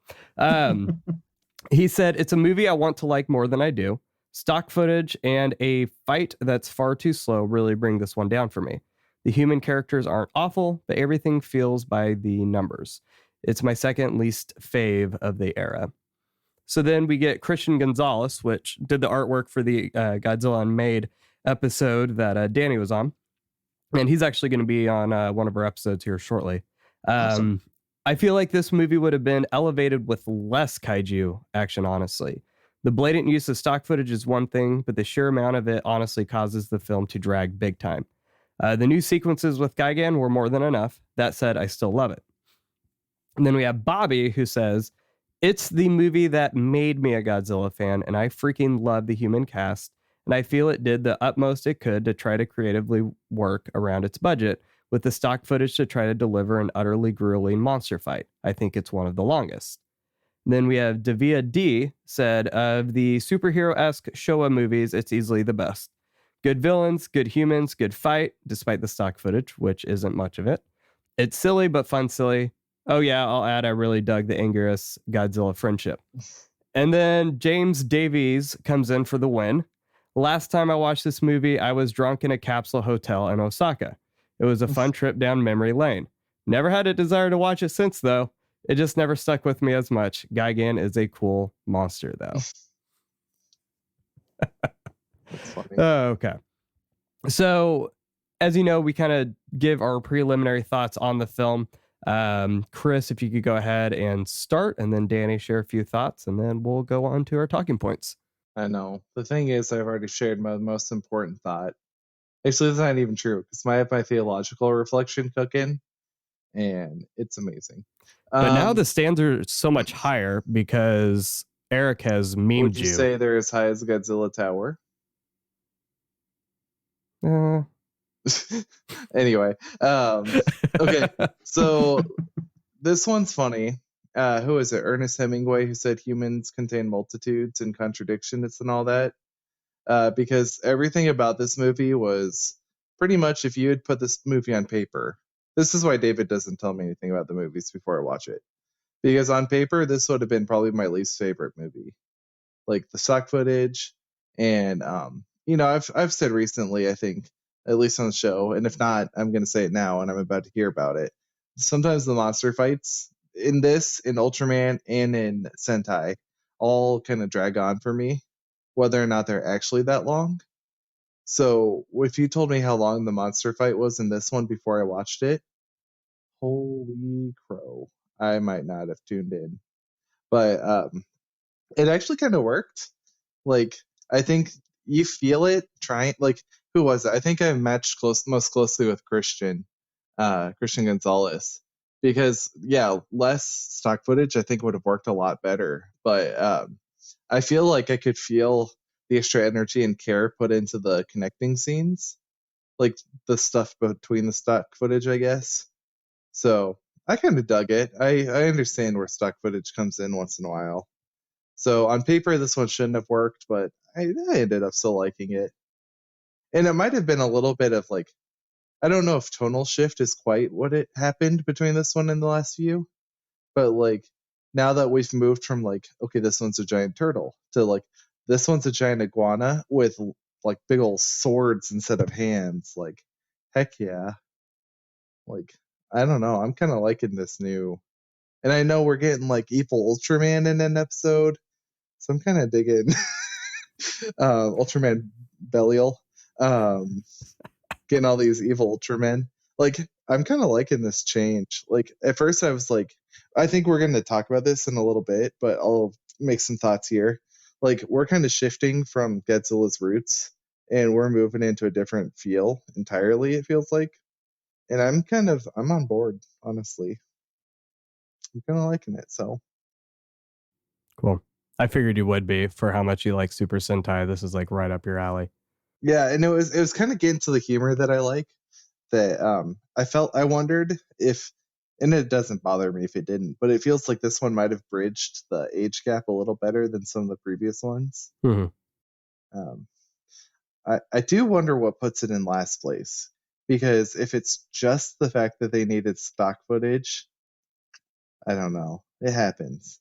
He said, it's a movie I want to like more than I do. Stock footage and a fight that's far too slow really bring this one down for me. The human characters aren't awful, but everything feels by the numbers. It's my second least fave of the era. So then we get Christian Gonzalez, which did the artwork for the Godzilla Unmade episode that Danny was on. And he's actually going to be on one of our episodes here shortly. Awesome. I feel like this movie would have been elevated with less kaiju action, honestly. The blatant use of stock footage is one thing, but the sheer amount of it honestly causes the film to drag big time. The new sequences with Gigan were more than enough. That said, I still love it. And then we have Bobby, who says, it's the movie that made me a Godzilla fan, and I freaking love the human cast, and I feel it did the utmost it could to try to creatively work around its budget with the stock footage to try to deliver an utterly grueling monster fight. I think it's one of the longest. Then we have Davia D said, of the superhero-esque Showa movies, it's easily the best. Good villains, good humans, good fight, despite the stock footage, which isn't much of it. It's silly, but fun silly. Oh yeah, I'll add, I really dug the Anguirus Godzilla friendship. And then James Davies comes in for the win. Last time I watched this movie, I was drunk in a capsule hotel in Osaka. It was a fun trip down memory lane. Never had a desire to watch it since, though. It just never stuck with me as much. Gigan is a cool monster, though. That's funny. Okay. So, as you know, we kind of give our preliminary thoughts on the film. Chris, if you could go ahead and start, and then Danny share a few thoughts, and then we'll go on to our talking points. I know. The thing is, I've already shared my most important thought. Actually, that's not even true, because I have my theological reflection cooking, and it's amazing. But now the stands are so much higher because Eric has memed would you say they're as high as Godzilla Tower? Anyway, okay, so this one's funny. Who is it? Ernest Hemingway, who said humans contain multitudes and contradictions and all that. Because everything about this movie was pretty much, if you had put this movie on paper, this is why David doesn't tell me anything about the movies before I watch it. Because on paper, this would have been probably my least favorite movie. Like the stock footage, and I've said recently, I think, at least on the show, and if not, I'm going to say it now, and I'm about to hear about it. Sometimes the monster fights in this, in Ultraman, and in Sentai, all kind of drag on for me, whether or not they're actually that long. So if you told me how long the monster fight was in this one before I watched it, holy crow, I might not have tuned in. But it actually kind of worked. Like, I think you feel it trying, like, who was it? I think I matched most closely with Christian Gonzalez, because less stock footage I think would have worked a lot better. But I feel like I could feel the extra energy and care put into the connecting scenes, like the stuff between the stock footage, I guess. So I kind of dug it. I understand where stock footage comes in once in a while. So on paper, this one shouldn't have worked, but I ended up still liking it. And it might have been a little bit of like, I don't know if tonal shift is quite what it happened between this one and the last few, but like now that we've moved from like, okay, this one's a giant turtle to like, this one's a giant iguana with like big old swords instead of hands. Like, heck yeah. Like, I don't know. I'm kind of liking this new. And I know we're getting like evil Ultraman in an episode, so I'm kind of digging Ultraman Belial. Getting all these evil Ultramen. Like, I'm kind of liking this change. Like, at first I was like, I think we're going to talk about this in a little bit, but I'll make some thoughts here. Like, we're kind of shifting from Godzilla's roots and we're moving into a different feel entirely, it feels like. And I'm on board, honestly. I'm kind of liking it, so. Cool. I figured you would be for how much you like Super Sentai. This is like right up your alley. Yeah, and it was kind of getting to the humor that I like. That I wondered if, and it doesn't bother me if it didn't, but it feels like this one might have bridged the age gap a little better than some of the previous ones. Mm-hmm. I do wonder what puts it in last place, because if it's just the fact that they needed stock footage, I don't know. It happens.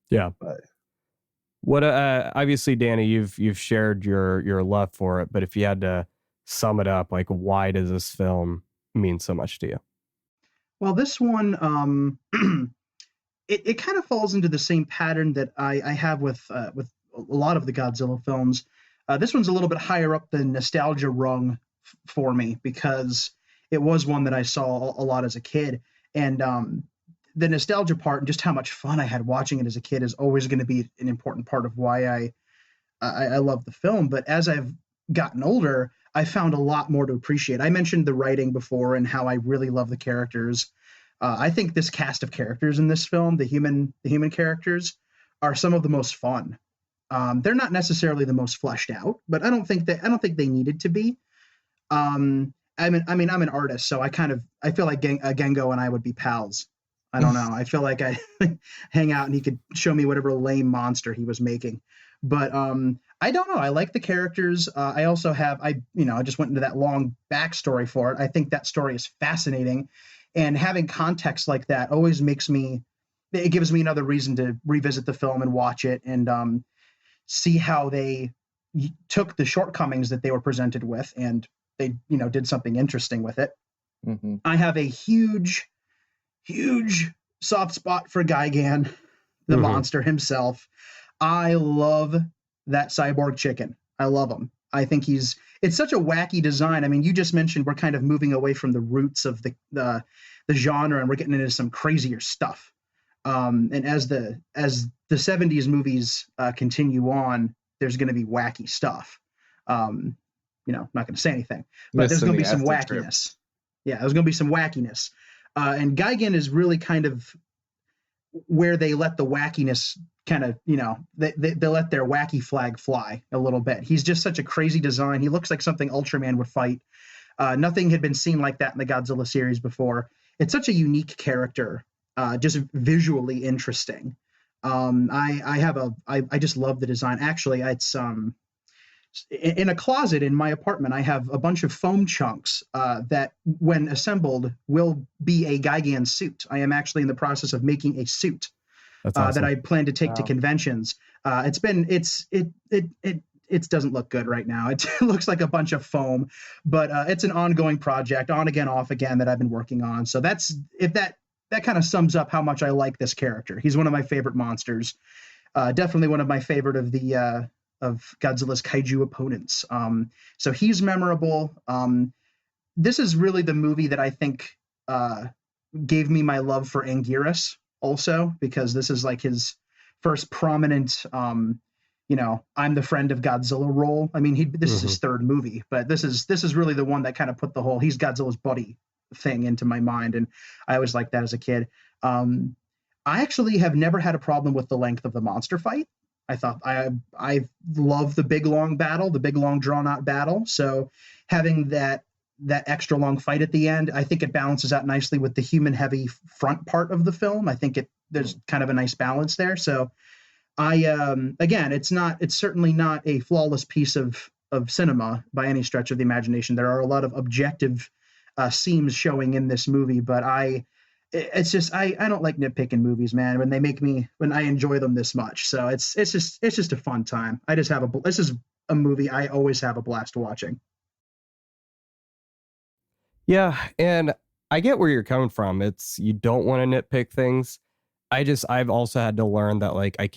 Yeah. But what obviously, Danny, you've shared your love for it, but if you had to sum it up, like, why does this film mean so much to you? Well, this one, it kind of falls into the same pattern that I have with a lot of the Godzilla films. This one's a little bit higher up the nostalgia rung for me, because it was one that I saw a lot as a kid, and the nostalgia part and just how much fun I had watching it as a kid is always going to be an important part of why I love the film. But as I've gotten older, I found a lot more to appreciate. I mentioned the writing before and how I really love the characters. I think this cast of characters in this film, the human characters, are some of the most fun. They're not necessarily the most fleshed out, but I don't think they needed to be. I'm an artist, so I feel like Gengo and I would be pals. I don't know. I feel like I hang out and he could show me whatever lame monster he was making. But I don't know. I like the characters. I also have, I just went into that long backstory for it. I think that story is fascinating. And having context like that always it gives me another reason to revisit the film and watch it and see how they took the shortcomings that they were presented with and they, did something interesting with it. Mm-hmm. I have a huge soft spot for Gigan, the monster himself. I love that cyborg chicken. I love him. I think it's such a wacky design. I mean, you just mentioned we're kind of moving away from the roots of the genre and we're getting into some crazier stuff. And as the 70s movies continue on, there's going to be wacky stuff. I'm not going to say anything, but there's going to be some wackiness. Yeah, there's going to be some wackiness. And Gigan is really kind of where they let the wackiness kind of, they let their wacky flag fly a little bit. He's just such a crazy design. He looks like something Ultraman would fight. Nothing had been seen like that in the Godzilla series before. It's such a unique character, just visually interesting. I just love the design. Actually, it's in a closet in my apartment, I have a bunch of foam chunks that, when assembled, will be a Gigan suit. I am actually in the process of making a suit that I plan to take to conventions. It doesn't look good right now. It looks like a bunch of foam, but it's an ongoing project, on again, off again, that I've been working on. So that kind of sums up how much I like this character. He's one of my favorite monsters. Definitely one of my favorite of Godzilla's kaiju opponents. So he's memorable. This is really the movie that I think gave me my love for Anguirus also, because this is like his first prominent, I'm the friend of Godzilla role. I mean, this is his third movie, but this is really the one that kind of put the whole he's Godzilla's buddy thing into my mind. And I always liked that as a kid. I actually have never had a problem with the length of the monster fight. I thought I love the big long battle, the big long drawn out battle. So having that extra long fight at the end, I think it balances out nicely with the human heavy front part of the film. I think there's kind of a nice balance there. So again, it's certainly not a flawless piece of cinema by any stretch of the imagination. There are a lot of objective seams showing in this movie, but I don't like nitpicking movies, man, when I enjoy them this much. So it's just a fun time. This is a movie I always have a blast watching. Yeah, and I get where you're coming from. You don't want to nitpick things. I've also had to learn that, like, I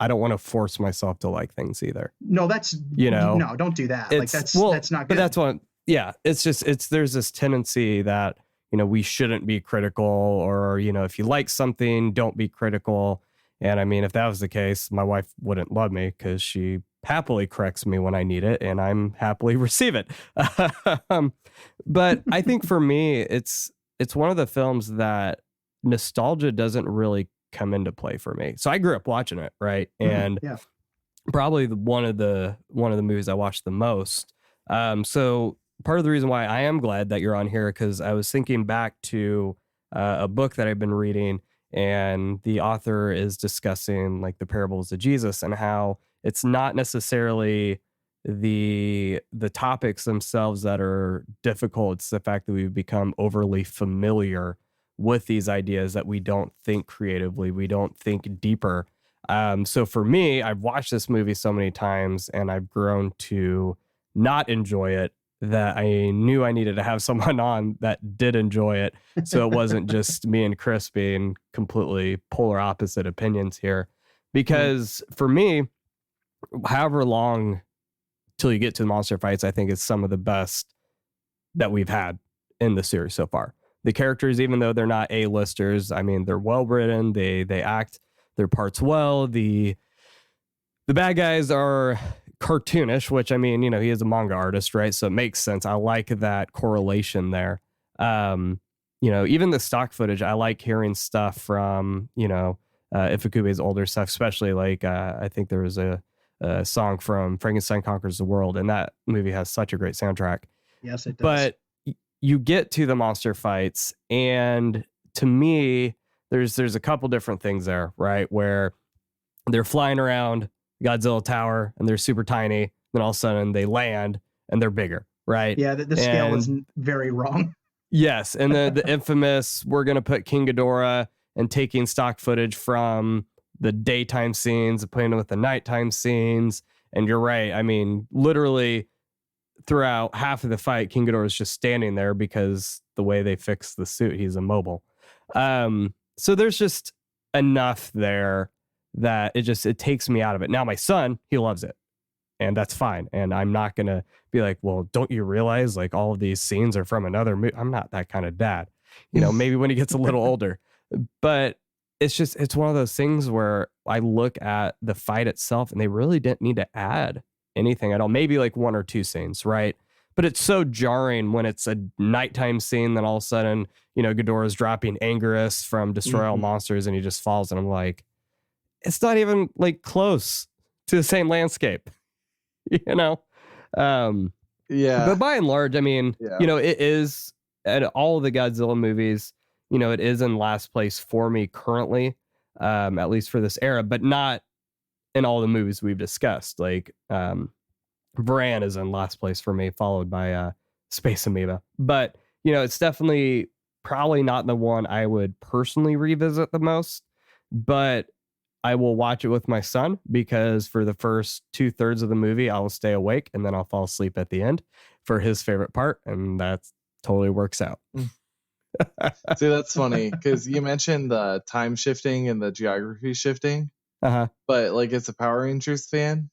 don't want to force myself to like things either. No, no, don't do that. Like that's not good. But yeah, there's this tendency that, we shouldn't be critical, or, if you like something, don't be critical. And I mean, if that was the case, my wife wouldn't love me, because she happily corrects me when I need it, and I'm happily receive it. But I think for me, it's one of the films that nostalgia doesn't really come into play for me. So I grew up watching it, right? And Yeah. probably one of the movies I watched the most. So part of the reason why I am glad that you're on here, because I was thinking back to a book that I've been reading, and the author is discussing like the parables of Jesus, and how it's not necessarily the topics themselves that are difficult. It's the fact that we've become overly familiar with these ideas, that we don't think creatively, we don't think deeper. So for me, I've watched this movie so many times, and I've grown to not enjoy it, that I knew I needed to have someone on that did enjoy it. So it wasn't just me and Chris being completely polar opposite opinions here. Because for me, however long till you get to the monster fights, I think is some of the best that we've had in the series so far. The characters, even though they're not A-listers, I mean, they're well written. They act their parts well. The bad guys are cartoonish, which, I mean, he is a manga artist, right? So it makes sense. I like that correlation there. Even the stock footage, I like hearing stuff from, Ifukube's older stuff, especially like, I think there was a song from Frankenstein Conquers the World, and that movie has such a great soundtrack. Yes, it does. But you get to the monster fights, and to me, there's a couple different things there, right? Where they're flying around Godzilla Tower and they're super tiny. Then all of a sudden they land and they're bigger, right? Yeah, the scale is very wrong. Yes. And the infamous, we're going to put King Ghidorah, and taking stock footage from the daytime scenes and putting it with the nighttime scenes. And you're right. I mean, literally throughout half of the fight, King Ghidorah is just standing there because the way they fixed the suit, he's immobile. So there's just enough there that it takes me out of it. Now my son, he loves it, and that's fine. And I'm not going to be like, well, don't you realize like all of these scenes are from another movie? I'm not that kind of dad, maybe when he gets a little older, but it's one of those things where I look at the fight itself, and they really didn't need to add anything at all. Maybe like one or two scenes, right? But it's so jarring when it's a nighttime scene, then all of a sudden, Ghidorah's dropping Anguirus from Destroy All Monsters, and he just falls, and I'm like, it's not even like close to the same landscape, Yeah. But by and large, I mean, it is, at all of the Godzilla movies, it is in last place for me currently, at least for this era, but not in all the movies we've discussed. Like, Varan is in last place for me, followed by Space Amoeba. But, it's definitely probably not the one I would personally revisit the most, but I will watch it with my son, because for the first 2/3 of the movie, I will stay awake, and then I'll fall asleep at the end for his favorite part. And that totally works out. See, that's funny, because you mentioned the time shifting and the geography shifting. Uh-huh. But like, as a Power Rangers fan,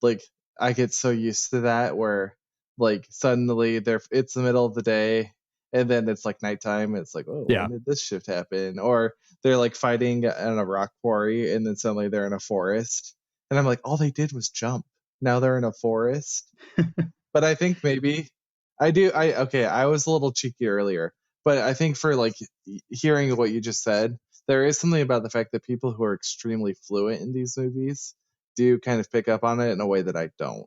like, I get so used to that, where like suddenly it's the middle of the day, and then it's like nighttime. It's like, oh, Yeah. when did this shift happen? Or they're like fighting in a rock quarry, and then suddenly they're in a forest, and I'm like, all they did was jump. Now they're in a forest. But I think maybe I was a little cheeky earlier, but I think for like hearing what you just said, there is something about the fact that people who are extremely fluent in these movies do kind of pick up on it in a way that I don't.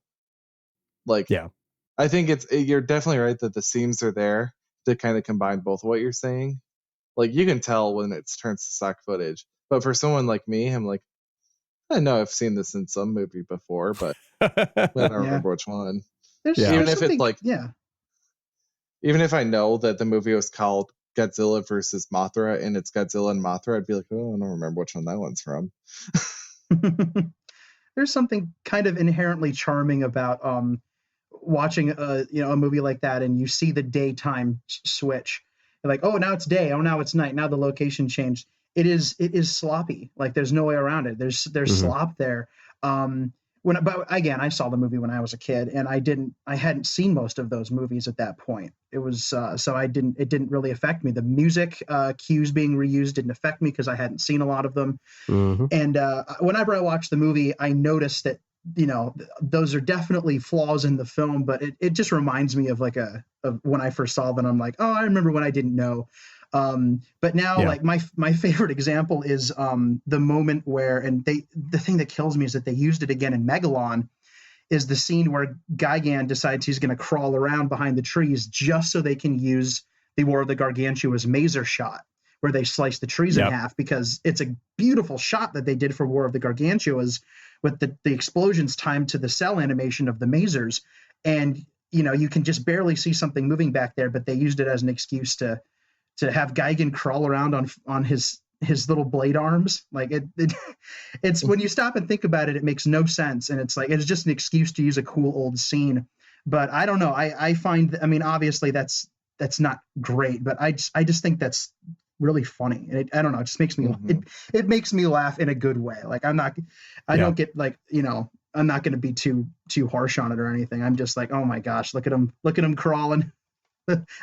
Like, Yeah. I think you're definitely right that the seams are there to kind of combine both what you're saying. Like, you can tell when it turns to stock footage, but for someone like me, I'm like, I know I've seen this in some movie before, but I don't remember which one. Even if it's like, even if I know that the movie was called Godzilla versus Mothra, and it's Godzilla and Mothra, I'd be like, oh, I don't remember which one that one's from. There's something kind of inherently charming about watching a movie like that, and you see the daytime switch. You're like, oh, now it's day. Oh, now it's night. Now the location changed. It is sloppy. Like, there's no way around it. There's slop there. but again, I saw the movie when I was a kid, and I hadn't seen most of those movies at that point. It was so it didn't really affect me. The music cues being reused didn't affect me because I hadn't seen a lot of them. Mm-hmm. And whenever I watched the movie, I noticed that, those are definitely flaws in the film, but it just reminds me of of when I first saw them. I'm like, oh, I remember when I didn't know. But now, like my favorite example is the moment where, and the thing that kills me is that they used it again in Megalon, is the scene where Gigan decides he's going to crawl around behind the trees just so they can use the War of the Gargantua's maser shot, where they slice the trees in half, because it's a beautiful shot that they did for War of the Gargantuas with the explosions timed to the cell animation of the masers. And, you can just barely see something moving back there, but they used it as an excuse to have Gigan crawl around on his little blade arms. Like it's when you stop and think about it, it makes no sense. And it's like, it's just an excuse to use a cool old scene. But I don't know. I find, obviously that's not great, but I just think that's really funny. And I don't know. It just makes me, it makes me laugh in a good way. Like I don't get I'm not going to be too harsh on it or anything. I'm just like, oh my gosh, look at him crawling.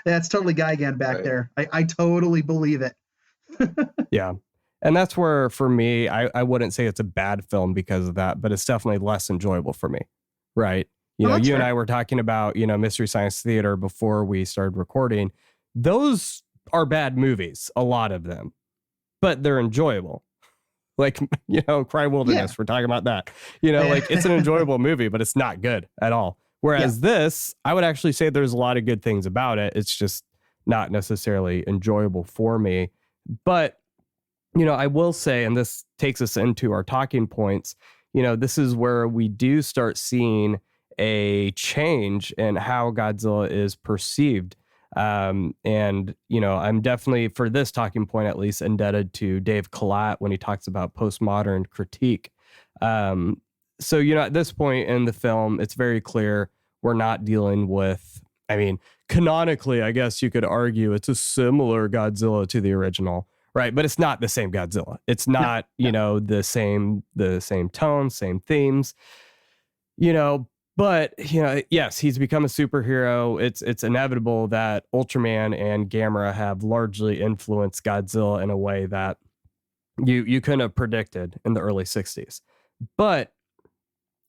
That's totally Gigan back there. I totally believe it. Yeah. And that's where, for me, I wouldn't say it's a bad film because of that, but it's definitely less enjoyable for me. Right. You and I were talking about, Mystery Science Theater before we started recording. Those are bad movies, a lot of them, but they're enjoyable. Like, Cry Wilderness, we're talking about that. Like, it's an enjoyable movie, but it's not good at all. Whereas this, I would actually say there's a lot of good things about it. It's just not necessarily enjoyable for me. But, I will say, and this takes us into our talking points, this is where we do start seeing a change in how Godzilla is perceived. And, I'm definitely, for this talking point, at least, indebted to Dave Kalat when he talks about postmodern critique. So, at this point in the film, it's very clear we're not dealing with, canonically, I guess you could argue it's a similar Godzilla to the original, right? But it's not the same Godzilla. It's not, the same tone, same themes, but, yes, he's become a superhero. It's inevitable that Ultraman and Gamera have largely influenced Godzilla in a way that you couldn't have predicted in the early 60s. But,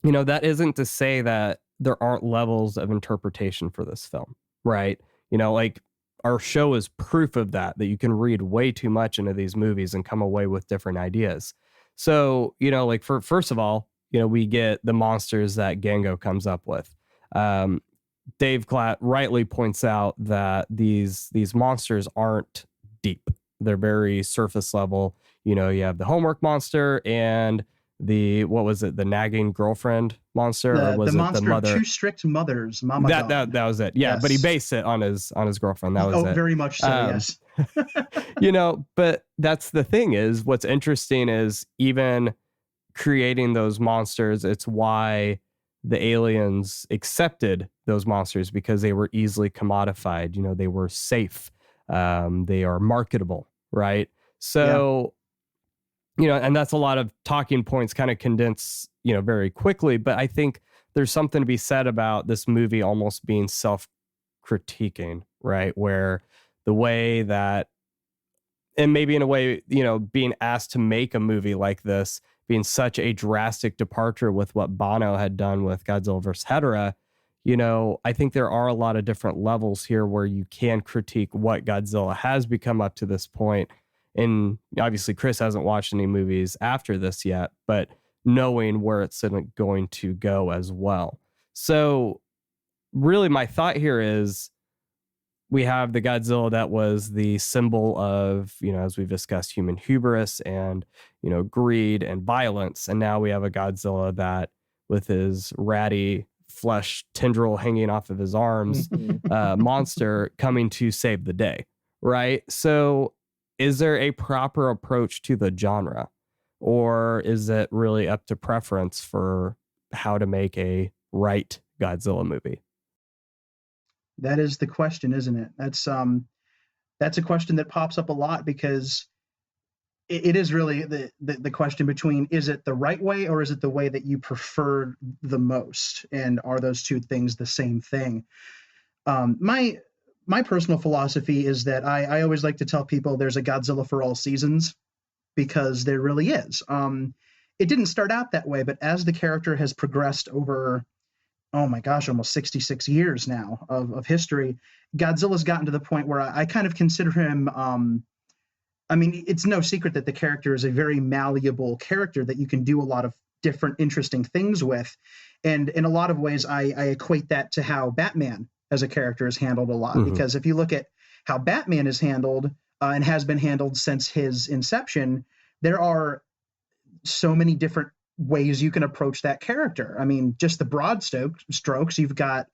that isn't to say that there aren't levels of interpretation for this film, right? Like our show is proof of that you can read way too much into these movies and come away with different ideas. So, like first of all, we get the monsters that Gango comes up with. Dave Klatt rightly points out that these monsters aren't deep. They're very surface level. You have the homework monster and the nagging girlfriend monster, or was the it monster the mother? Two strict mothers, Mama. That was it. Yeah, yes. But he based it on his girlfriend. That was it. Very much so. Yes. But that's the thing is, what's interesting is even creating those monsters, it's why the aliens accepted those monsters, because they were easily commodified. They were safe. They are marketable, right? So, and that's a lot of talking points kind of condense, very quickly. But I think there's something to be said about this movie almost being self-critiquing, right? Where the way that, and maybe in a way, being asked to make a movie like this, being such a drastic departure with what Bono had done with Godzilla vs. Hedorah, I think there are a lot of different levels here where you can critique what Godzilla has become up to this point. And obviously Chris hasn't watched any movies after this yet, but knowing where it's going to go as well. So really my thought here is, we have the Godzilla that was the symbol of, as we've discussed, human hubris and, greed and violence. And now we have a Godzilla that, with his ratty flesh tendril hanging off of his arms, monster coming to save the day, right? So is there a proper approach to the genre, or is it really up to preference for how to make a right Godzilla movie? That is the question, isn't it? That's a question that pops up a lot, because it is really the question between, is it the right way or is it the way that you prefer the most, and are those two things the same thing? My personal philosophy is that I always like to tell people there's a Godzilla for all seasons, because there really is. It didn't start out that way, but as the character has progressed over, oh my gosh, almost 66 years now of history, Godzilla's gotten to the point where I kind of consider him, I mean, it's no secret that the character is a very malleable character that you can do a lot of different interesting things with. And in a lot of ways, I equate that to how Batman as a character is handled a lot. Because if you look at how Batman is handled, and has been handled since his inception, there are so many different ways you can approach that character. I mean, just the broad strokes, you've got,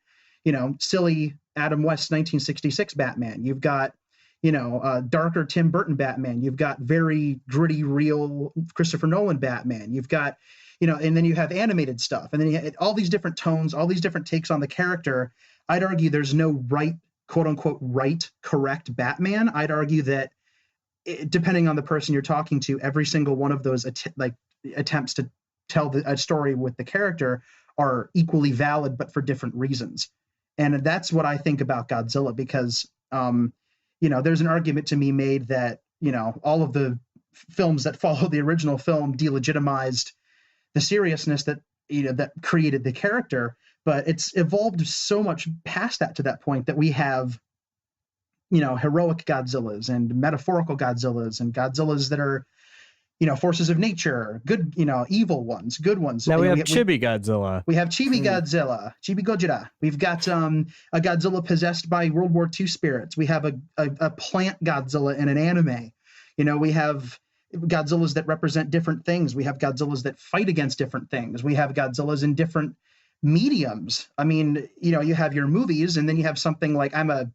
silly Adam West 1966 Batman. You've got, darker Tim Burton Batman. You've got very gritty, real Christopher Nolan Batman. You've got, and then you have animated stuff. And then you have all these different tones, all these different takes on the character. I'd argue there's no right, quote unquote, right, correct Batman. I'd argue that depending on the person you're talking to, every single one of those attempts to tell a story with the character are equally valid, but for different reasons. And that's what I think about Godzilla, because, there's an argument to be made that, all of the films that follow the original film delegitimized the seriousness that, that created the character. But it's evolved so much past that, to that point that we have, heroic Godzillas and metaphorical Godzillas and Godzillas that are, forces of nature, good, evil ones, good ones. Now we have Chibi Godzilla. We have Chibi Godzilla, Chibi Gojira. We've got a Godzilla possessed by World War II spirits. We have a plant Godzilla in an anime. We have Godzillas that represent different things. We have Godzillas that fight against different things. We have Godzillas in different mediums. I mean, you have your movies, and then you have something like, I'm a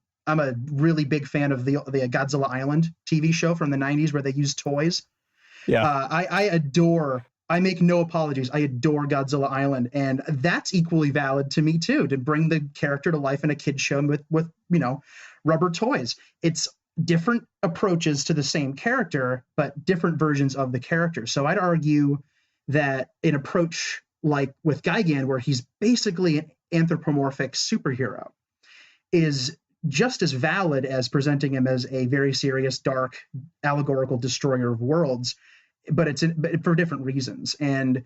really big fan of the Godzilla Island TV show from the 90s where they use toys. Yeah. I make no apologies. I adore Godzilla Island, and that's equally valid to me too, to bring the character to life in a kid's show with rubber toys. It's different approaches to the same character, but different versions of the character. So I'd argue that an approach like with Gigan, where he's basically an anthropomorphic superhero, is just as valid as presenting him as a very serious, dark, allegorical destroyer of worlds, but for different reasons. And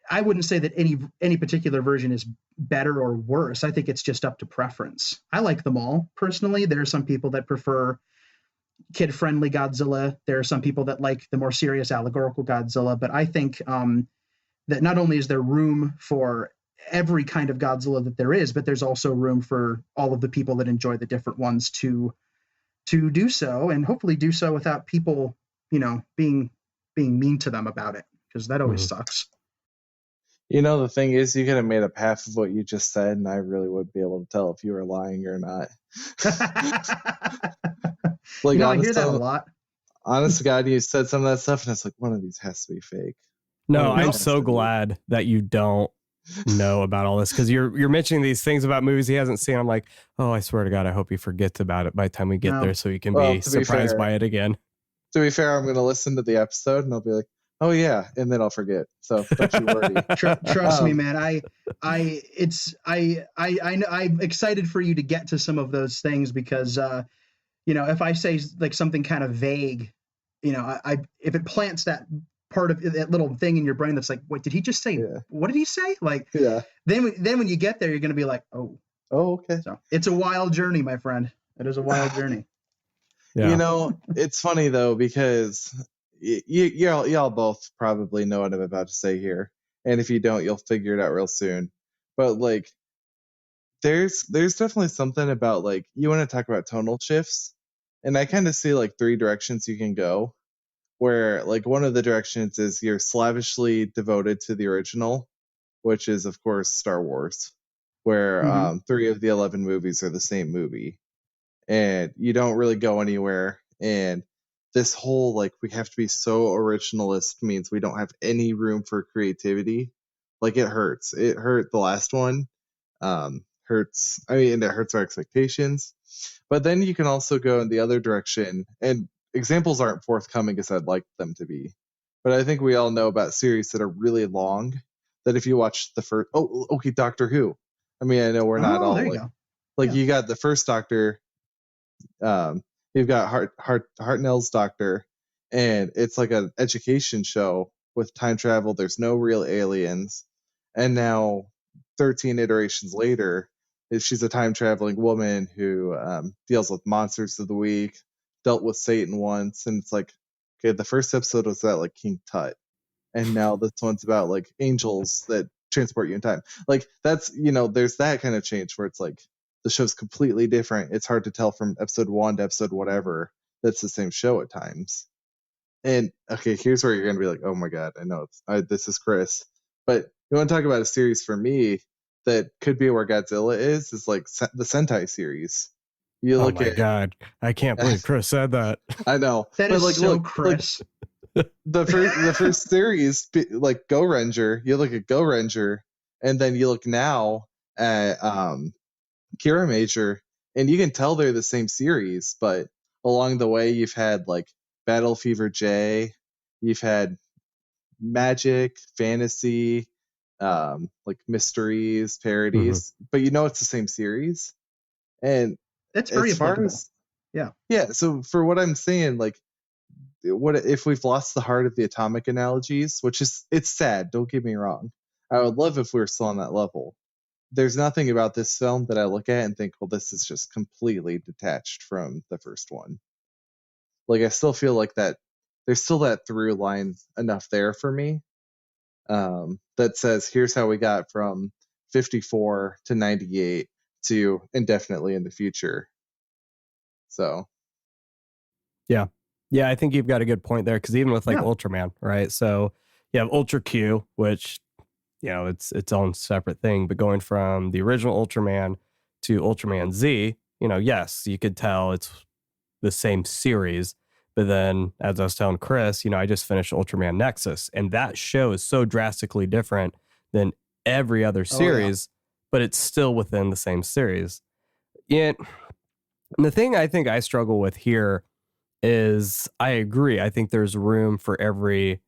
I wouldn't say that any particular version is better or worse. I think it's just up to preference. I like them all personally. There are some people that prefer kid-friendly Godzilla. There are some people that like the more serious allegorical Godzilla. But I think that not only is there room for every kind of Godzilla that there is, but there's also room for all of the people that enjoy the different ones to do so, and hopefully do so without people, being mean to them about it, because that always sucks. The thing is, you could have made up half of what you just said, and I really wouldn't be able to tell if you were lying or not. Like, I hear that a lot. Honest to God, you said some of that stuff, and it's like, one of these has to be fake. No, I'm so glad that you don't know about all this, because you're mentioning these things about movies he hasn't seen. I'm like, oh, I swear to God, I hope he forgets about it by the time we get there, so he can be surprised by it again. To be fair, I'm going to listen to the episode and I'll be like, oh yeah, and then I'll forget. So don't you worry. Trust me, man. I'm excited for you to get to some of those things, because if I say like something kind of vague, if it plants that part of that little thing in your brain that's like, what did he just say? Yeah. What did he say? Like, yeah. Then when you get there, you're going to be like, oh, okay. So it's a wild journey, my friend. It is a wild journey. Yeah. It's funny though, because y'all both probably know what I'm about to say here, and if you don't, you'll figure it out real soon. But like, there's definitely something about, like, you want to talk about tonal shifts, and I kind of see like three directions you can go. Where, like, one of the directions is you're slavishly devoted to the original, which is, of course, Star Wars, where 3 of the 11 movies are the same movie, and you don't really go anywhere. And this whole, like, we have to be so originalist means we don't have any room for creativity. Like, it hurts. It hurt the last one. And it hurts our expectations. But then you can also go in the other direction, and examples aren't forthcoming as I'd like them to be. But I think we all know about series that are really long. That if you watch the first, okay, Doctor Who. I mean, I know we're not all there you like, go. like Yeah. you got the first Doctor, you've got Hartnell's Doctor, and it's like an education show with time travel. There's no real aliens, and now 13 iterations later, she's a time traveling woman who deals with monsters of the week, dealt with Satan once, and it's like, okay, the first episode was about like King Tut, and now this one's about like angels that transport you in time. Like that's, there's that kind of change where it's like the show's completely different. It's hard to tell from episode 1 to episode whatever that's the same show at times. And okay, here's where you're gonna be like, oh my god, I know this is Chris, but you want to talk about a series for me that could be where Godzilla is like the Sentai series. You look at God, I can't believe Chris said that. I know That but is like, so look, Chris. the first series, like Go Ranger, you look at Go Ranger, and then you look now at Kira Major, and you can tell they're the same series, but along the way you've had like Battle Fever J, you've had magic, fantasy, like mysteries, parodies, but it's the same series. And It's very as far applicable. as yeah. So for what I'm saying, like, what if we've lost the heart of the atomic analogies, which is, it's sad, don't get me wrong. I would love if we were still on that level. There's nothing about this film that I look at and think, well, this is just completely detached from the first one. Like, I still feel like that there's still that through line enough there for me, that says, here's how we got from 54 to 98 to indefinitely in the future. So Yeah, I think you've got a good point there, because even with like Ultraman, right? So you have Ultra Q, which, it's its own separate thing, but going from the original Ultraman to Ultraman Z, yes, you could tell it's the same series. But then, as I was telling Chris, I just finished Ultraman Nexus, and that show is so drastically different than every other series, but it's still within the same series. And the thing I think I struggle with here is, I agree. I think there's room for every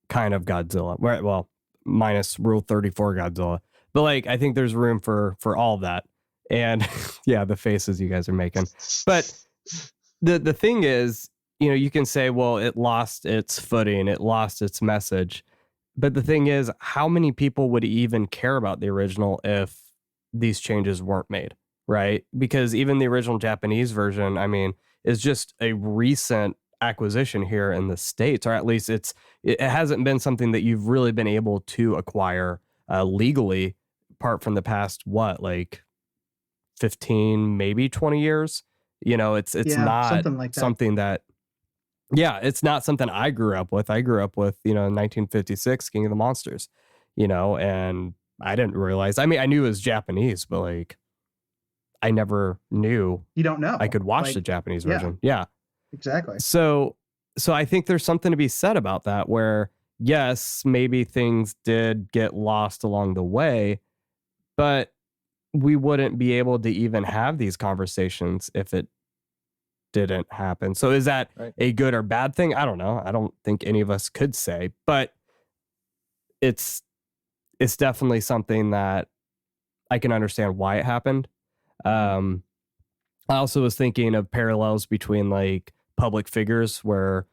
kind of Godzilla. Right? Well, minus Rule 34 Godzilla. But like, I think there's room for all of that. And yeah, the faces you guys are making. But the thing is, you can say, well, it lost its footing, it lost its message. But the thing is, how many people would even care about the original if these changes weren't made, right? Because even the original Japanese version, I mean, is just a recent acquisition here in the States, or at least it hasn't been something that you've really been able to acquire legally, apart from the past, like 15, maybe 20 years. It's not something like that. something that, it's not something I grew up with. I grew up with, 1956 King of the Monsters, and I didn't realize, I mean, I knew it was Japanese, but like, I never knew You don't know. I could watch the Japanese version. Yeah, exactly. So I think there's something to be said about that, where yes, maybe things did get lost along the way, but we wouldn't be able to even have these conversations if it didn't happen. So is that a good or bad thing? I don't know. I don't think any of us could say, but it's definitely something that I can understand why it happened. I also was thinking of parallels between like public figures, where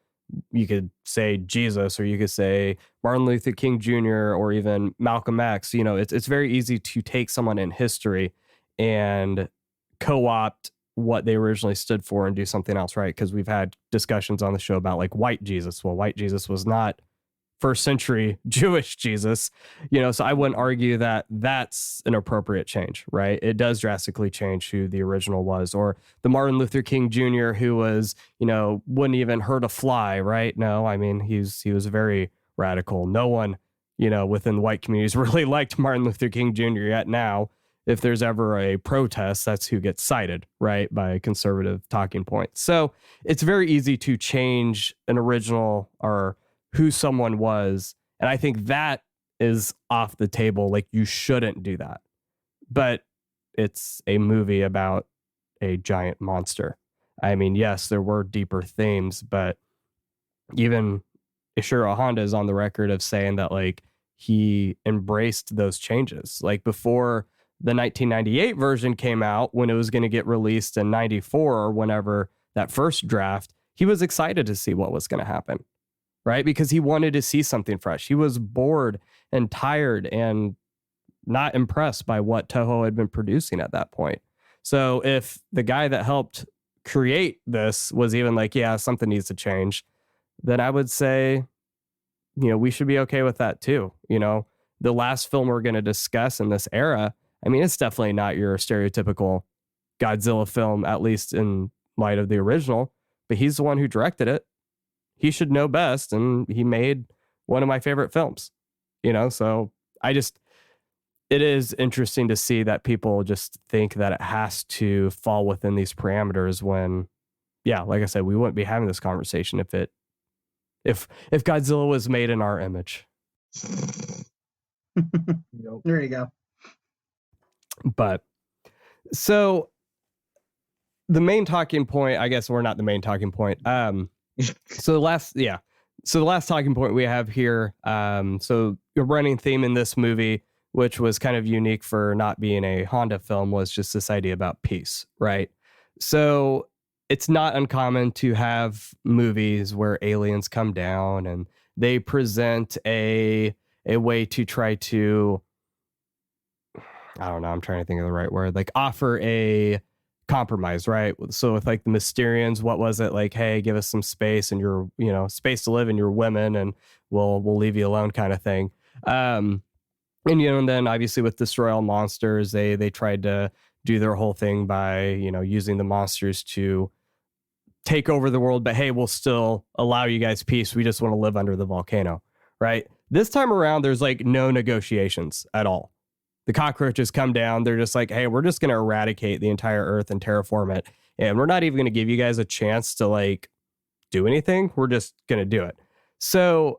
you could say Jesus, or you could say Martin Luther King Jr., or even Malcolm X. It's very easy to take someone in history and co-opt what they originally stood for and do something else, right? Because we've had discussions on the show about like white Jesus. Well, white Jesus was not first century Jewish Jesus, so I wouldn't argue that that's an appropriate change, right? It does drastically change who the original was. Or the Martin Luther King Jr., who was, wouldn't even hurt a fly, right? No, I mean, he was very radical. No one, within the white communities really liked Martin Luther King Jr. Yet now, if there's ever a protest, that's who gets cited, right, by conservative talking points. So it's very easy to change an original or who someone was. And I think that is off the table. Like, you shouldn't do that. But it's a movie about a giant monster. I mean, yes, there were deeper themes, but even Ishiro Honda is on the record of saying that like he embraced those changes. Like before the 1998 version came out, when it was going to get released in 94 or whenever that first draft, he was excited to see what was going to happen, right? Because he wanted to see something fresh. He was bored and tired and not impressed by what Toho had been producing at that point. So if the guy that helped create this was even like, yeah, something needs to change, then I would say, you know, we should be okay with that too. You know, the last film we're going to discuss in this era, I mean, it's definitely not your stereotypical Godzilla film, at least in light of the original, but he's the one who directed it. He should know best. And he made one of my favorite films, you know? So it is interesting to see that people just think that it has to fall within these parameters when, yeah, like I said, we wouldn't be having this conversation if Godzilla was made in our image. There you go. But so the main talking point, I guess we're not the main talking point. So the last talking point we have here. So your running theme in this movie, which was kind of unique for not being a Honda film, was just this idea about peace, right? So it's not uncommon to have movies where aliens come down and they present a way to try to, I don't know, I'm trying to think of the right word, like offer a compromise, right? So with like the Mysterians, what was it like? Hey, give us some space and you're, you know, space to live and you're women and we'll leave you alone kind of thing. And, you know, and then obviously with Destroy All Monsters, they tried to do their whole thing by, you know, using the monsters to take over the world. But hey, we'll still allow you guys peace. We just want to live under the volcano, right? This time around, there's like no negotiations at all. The cockroaches come down. They're just like, hey, we're just going to eradicate the entire earth and terraform it. And we're not even going to give you guys a chance to like do anything. We're just going to do it. So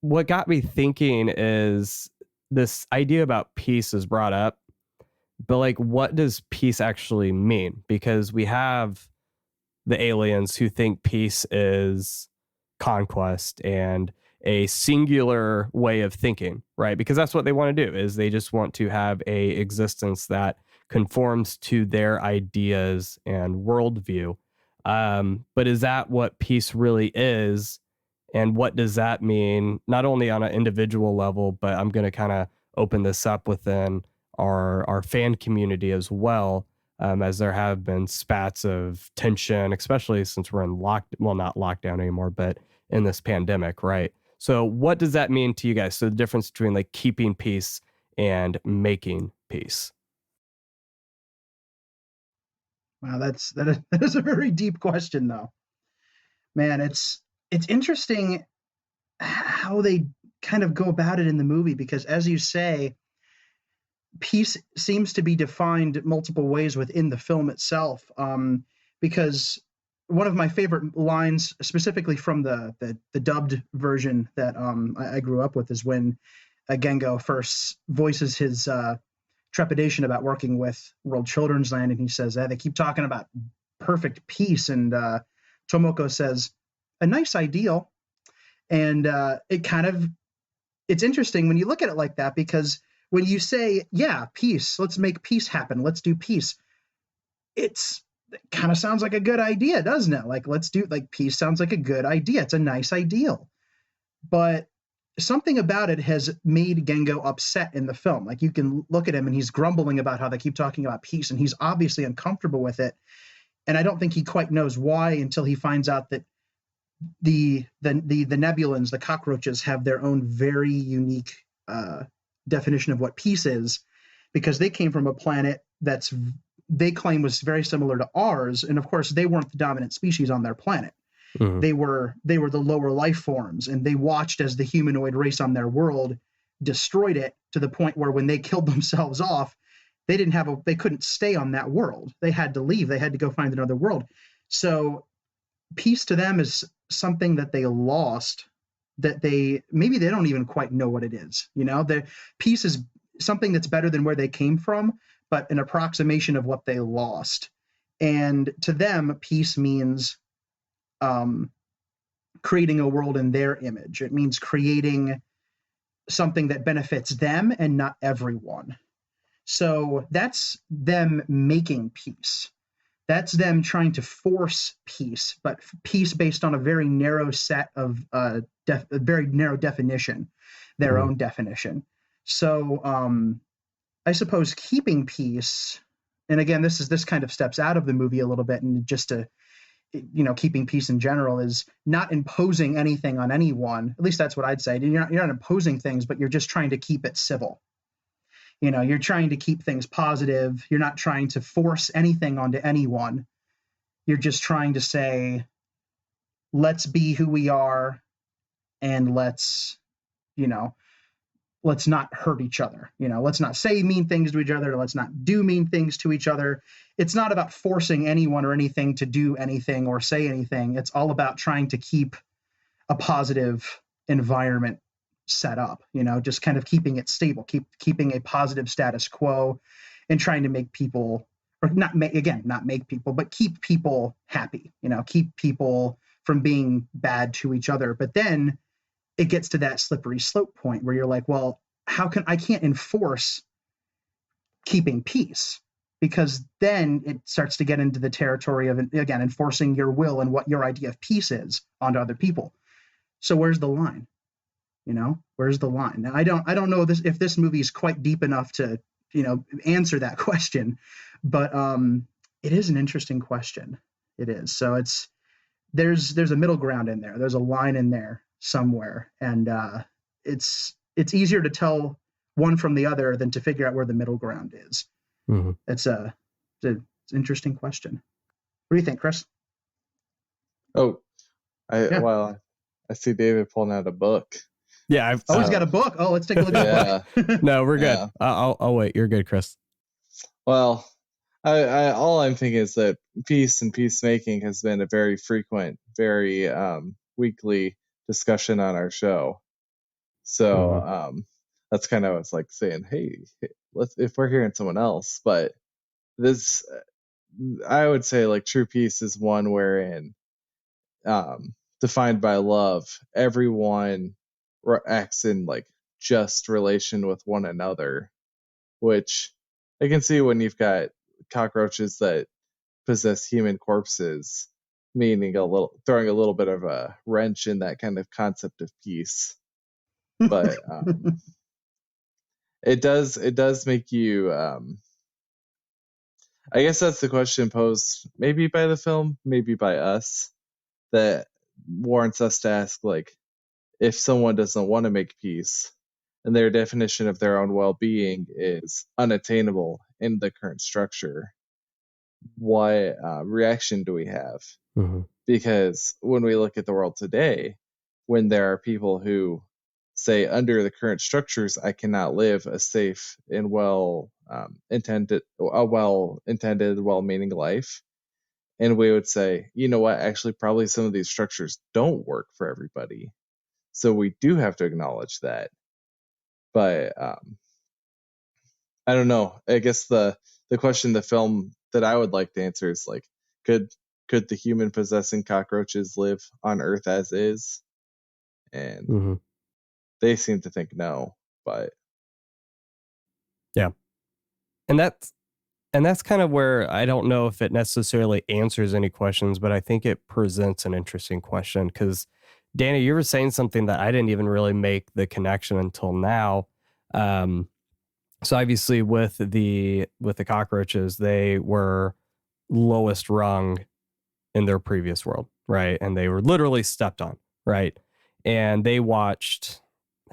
what got me thinking is, this idea about peace is brought up, but like, what does peace actually mean? Because we have the aliens who think peace is conquest and a singular way of thinking, right? Because that's what they want to do, is they just want to have a existence that conforms to their ideas and worldview. But is that what peace really is? And what does that mean, not only on an individual level, but I'm going to kind of open this up within our fan community as well, as there have been spats of tension, especially since we're in not lockdown anymore, but in this pandemic, right? So what does that mean to you guys? So the difference between like keeping peace and making peace. Wow, that is a very deep question, though. Man, it's interesting how they kind of go about it in the movie, because as you say, peace seems to be defined multiple ways within the film itself. Because one of my favorite lines, specifically from the dubbed version that I grew up with, is when Gengo first voices his trepidation about working with World Children's Land, and he says, they keep talking about perfect peace, and Tomoko says, a nice ideal. And it's interesting when you look at it like that, because when you say, yeah, peace, let's make peace happen, let's do peace, it kind of sounds like a good idea, doesn't it? Like, peace sounds like a good idea. It's a nice ideal. But something about it has made Gengo upset in the film. Like, you can look at him and he's grumbling about how they keep talking about peace, and he's obviously uncomfortable with it. And I don't think he quite knows why until he finds out that the Nebulans, the cockroaches, have their own very unique definition of what peace is, because they came from a planet they claim was very similar to ours, and of course they weren't the dominant species on their planet. Mm-hmm. They were the lower life forms, and they watched as the humanoid race on their world destroyed it, to the point where when they killed themselves off, they couldn't stay on that world. They had to leave. They had to go find another world. So peace to them is something that they lost, that maybe they don't even quite know what it is. You know, the peace is something that's better than where they came from, but an approximation of what they lost. And to them, peace means creating a world in their image. It means creating something that benefits them and not everyone. So that's them making peace. That's them trying to force peace, but peace based on a very narrow set of a very narrow definition, their own definition. So I suppose keeping peace, and again, this kind of steps out of the movie a little bit, and just to, keeping peace in general is not imposing anything on anyone. At least that's what I'd say. You're not imposing things, but you're just trying to keep it civil. You're trying to keep things positive. You're not trying to force anything onto anyone. You're just trying to say, let's be who we are, and let's not hurt each other. Let's not say mean things to each other. Let's not do mean things to each other. It's not about forcing anyone or anything to do anything or say anything. It's all about trying to keep a positive environment set up, just kind of keeping it stable, keeping a positive status quo, and trying to make people, or not make people, but keep people happy, keep people from being bad to each other. But then it gets to that slippery slope point where you're like, well, I can't enforce keeping peace, because then it starts to get into the territory of, again, enforcing your will and what your idea of peace is onto other people. So where's the line? Where's the line? Now, I don't know if this movie is quite deep enough to, answer that question, but it is an interesting question. It is. So there's a middle ground in there. There's a line in there somewhere, and it's easier to tell one from the other than to figure out where the middle ground is. Mm-hmm. It's an interesting question. What do you think, Chris? Oh, I see David pulling out a book. Yeah, he's got a book. Oh, let's take a look at the book. No, we're good. Yeah. I'll wait. You're good, Chris. Well, I all I'm thinking is that peace and peacemaking has been a very frequent, very weekly discussion on our show. So that's kind of what's like saying, hey, if we're hearing someone else. But this, I would say, like, true peace is one wherein, defined by love, everyone acts in like just relation with one another, which I can see when you've got cockroaches that possess human corpses, meaning throwing a little bit of a wrench in that kind of concept of peace. But it does make you, I guess that's the question posed maybe by the film, maybe by us, that warrants us to ask, like, if someone doesn't want to make peace and their definition of their own well-being is unattainable in the current structure, what reaction do we have? Mm-hmm. Because when we look at the world today, when there are people who say, under the current structures, I cannot live a safe and well-intended, well-meaning life, and we would say, you know what, actually probably some of these structures don't work for everybody. So we do have to acknowledge that. But I don't know. I guess the question, the film that I would like to answer is, like, could the human possessing cockroaches live on Earth as is? And they seem to think no, but yeah. And that's kind of where I don't know if it necessarily answers any questions, but I think it presents an interesting question, because Danny, you were saying something that I didn't even really make the connection until now. So obviously with the cockroaches, they were lowest rung in their previous world, right? And they were literally stepped on, right? And they watched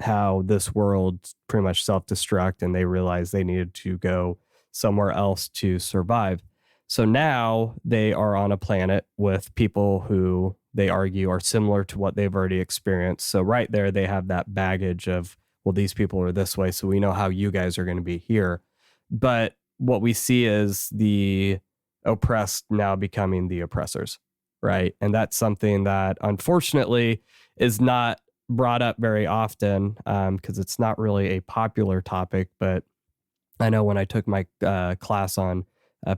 how this world pretty much self-destruct, and they realized they needed to go somewhere else to survive. So now they are on a planet with people who they argue are similar to what they've already experienced. So right there, they have that baggage of, well, these people are this way, so we know how you guys are going to be here. But what we see is the oppressed now becoming the oppressors, right? And that's something that unfortunately is not brought up very often, because it's not really a popular topic. But I know when I took my class on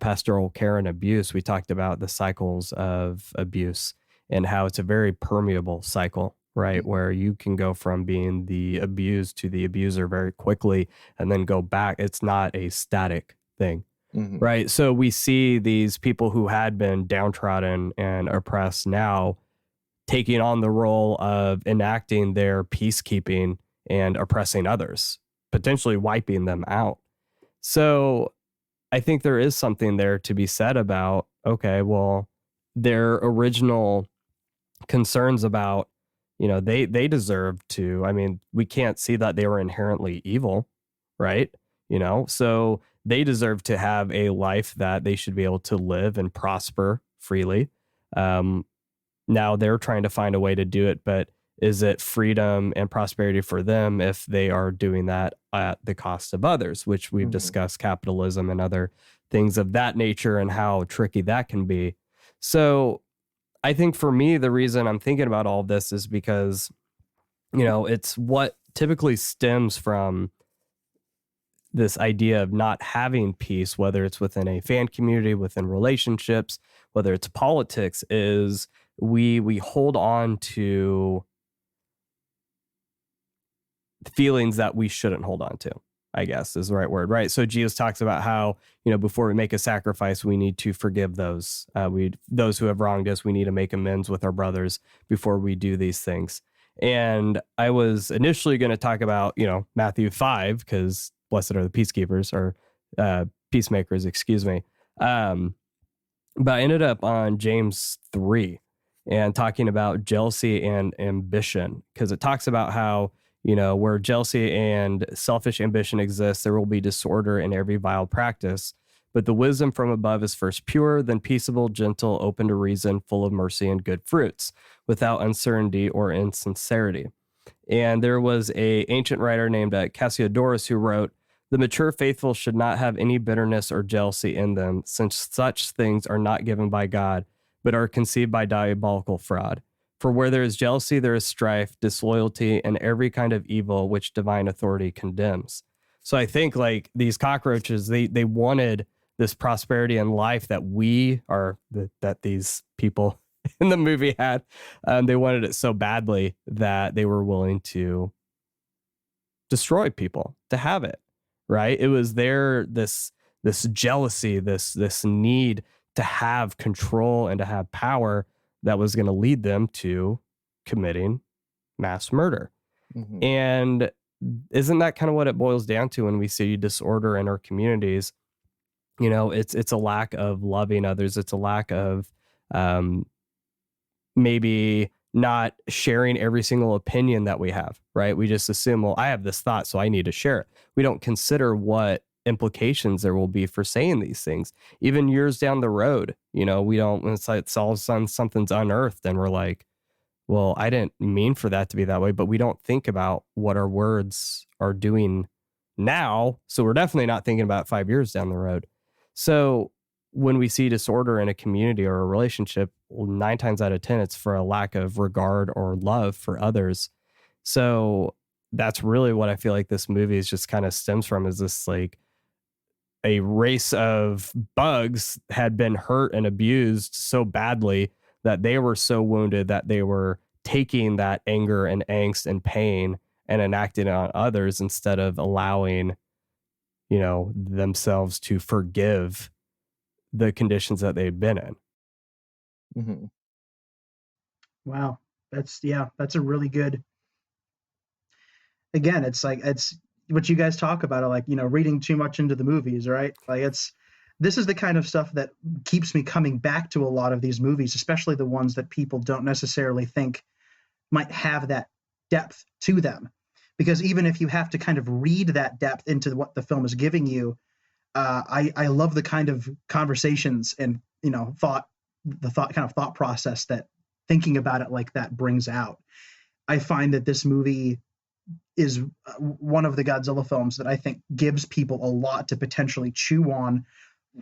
pastoral care and abuse, we talked about the cycles of abuse and how it's a very permeable cycle, right? Where you can go from being the abused to the abuser very quickly and then go back. It's not a static thing, right? So we see these people who had been downtrodden and oppressed now taking on the role of enacting their peacekeeping and oppressing others, potentially wiping them out. So I think there is something there to be said about, okay, well, their original concerns about, they deserve to, I mean, we can't see that they were inherently evil, right? So they deserve to have a life that they should be able to live and prosper freely. Now they're trying to find a way to do it, but is it freedom and prosperity for them if they are doing that at the cost of others, which we've discussed capitalism and other things of that nature and how tricky that can be. So I think for me, the reason I'm thinking about all this is because, it's what typically stems from this idea of not having peace, whether it's within a fan community, within relationships, whether it's politics, is we hold on to feelings that we shouldn't hold on to, I guess is the right word, right? So Jesus talks about how, before we make a sacrifice, we need to forgive those who have wronged us. We need to make amends with our brothers before we do these things. And I was initially going to talk about, Matthew 5, because blessed are the peacekeepers or peacemakers, excuse me. But I ended up on James 3 and talking about jealousy and ambition, because it talks about how, where jealousy and selfish ambition exists, there will be disorder in every vile practice. But the wisdom from above is first pure, then peaceable, gentle, open to reason, full of mercy and good fruits, without uncertainty or insincerity. And there was a ancient writer named Cassiodorus who wrote, "The mature faithful should not have any bitterness or jealousy in them, since such things are not given by God, but are conceived by diabolical fraud. For where there is jealousy, there is strife, disloyalty, and every kind of evil which divine authority condemns." So I think like these cockroaches, they wanted this prosperity in life that that these people in the movie had. They wanted it so badly that they were willing to destroy people to have it, right? It was this jealousy, this need to have control and to have power that was going to lead them to committing mass murder. And isn't that kind of what it boils down to when we see disorder in our communities? It's a lack of loving others. It's a lack of maybe not sharing every single opinion that we have, right? We just assume, well, I have this thought, so I need to share it. We don't consider what implications there will be for saying these things. Even years down the road, we don't, when it's like all of a sudden something's unearthed and we're like, well, I didn't mean for that to be that way, but we don't think about what our words are doing now. So we're definitely not thinking about 5 years down the road. So when we see disorder in a community or a relationship, 9 times out of 10, it's for a lack of regard or love for others. So that's really what I feel like this movie is just kind of stems from, is this like a race of bugs had been hurt and abused so badly that they were so wounded that they were taking that anger and angst and pain and enacting it on others instead of allowing, themselves to forgive the conditions that they'd been in. Wow. That's a really good, again, it's what you guys talk about, like, reading too much into the movies, right? Like this is the kind of stuff that keeps me coming back to a lot of these movies, especially the ones that people don't necessarily think might have that depth to them. Because even if you have to kind of read that depth into what the film is giving you, I love the kind of conversations and, thought process that thinking about it like that brings out. I find that this movie is one of the Godzilla films that I think gives people a lot to potentially chew on.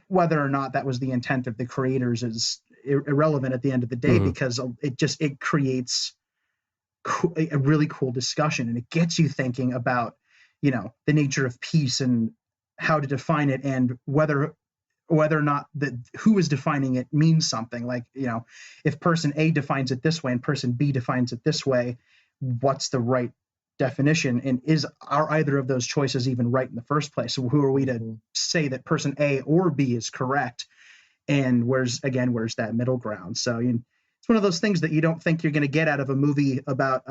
Whether or not that was the intent of the creators is irrelevant at the end of the day, because it creates a really cool discussion, and it gets you thinking about, the nature of peace and how to define it, and whether whether or not who is defining it means something. Like, if person A defines it this way and person B defines it this way, what's the right definition? And are either of those choices even right in the first place? So who are we to say that person A or B is correct? And where's that middle ground? So it's one of those things that you don't think you're going to get out of a movie about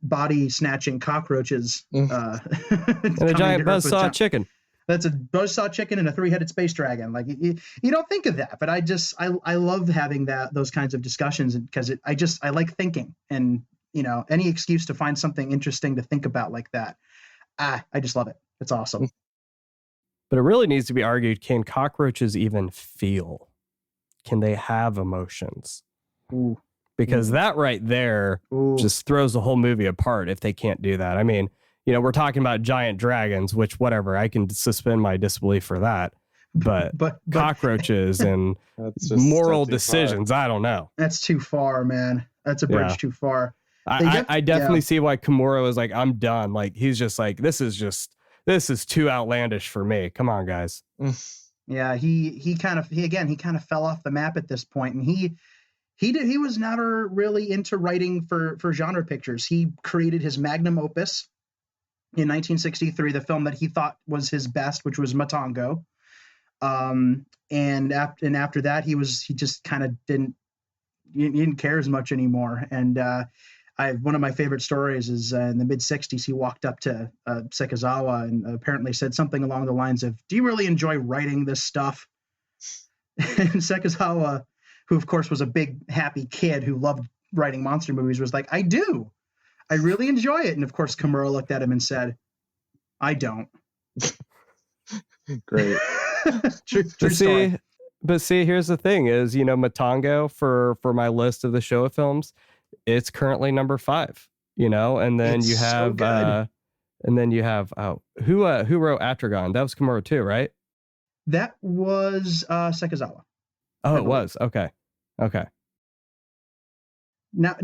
body snatching cockroaches. And a giant buzzsaw chicken. That's a buzzsaw chicken and a 3-headed space dragon. Like you don't think of that, but I love having those kinds of discussions because I like thinking, and any excuse to find something interesting to think about like that. I just love it. It's awesome. But it really needs to be argued, can cockroaches even feel? Can they have emotions? Ooh. Because that right there just throws the whole movie apart if they can't do that. I mean, we're talking about giant dragons, which whatever, I can suspend my disbelief for that. But cockroaches and moral decisions, I don't know. That's too far, man. That's a bridge too far. I definitely see why Kimura was like, I'm done. Like, he's just like, this is too outlandish for me. Come on, guys. Yeah, he kind of fell off the map at this point, and he was never really into writing for genre pictures. He created his magnum opus in 1963, the film that he thought was his best, which was Matango. And after that, he just kind of didn't care as much anymore. And one of my favorite stories is in the mid-'60s, he walked up to Sekizawa and apparently said something along the lines of, "Do you really enjoy writing this stuff?" And Sekizawa, who of course was a big, happy kid who loved writing monster movies, was like, "I do. I really enjoy it." And of course, Kimura looked at him and said, "I don't." Great. True story. But see, here's the thing is, Matango for my list of the Showa films, it's currently number 5, and then It's you have, so who wrote Atragon? That was Kimura too, right? That was Sekizawa. Oh, it was. Okay. Now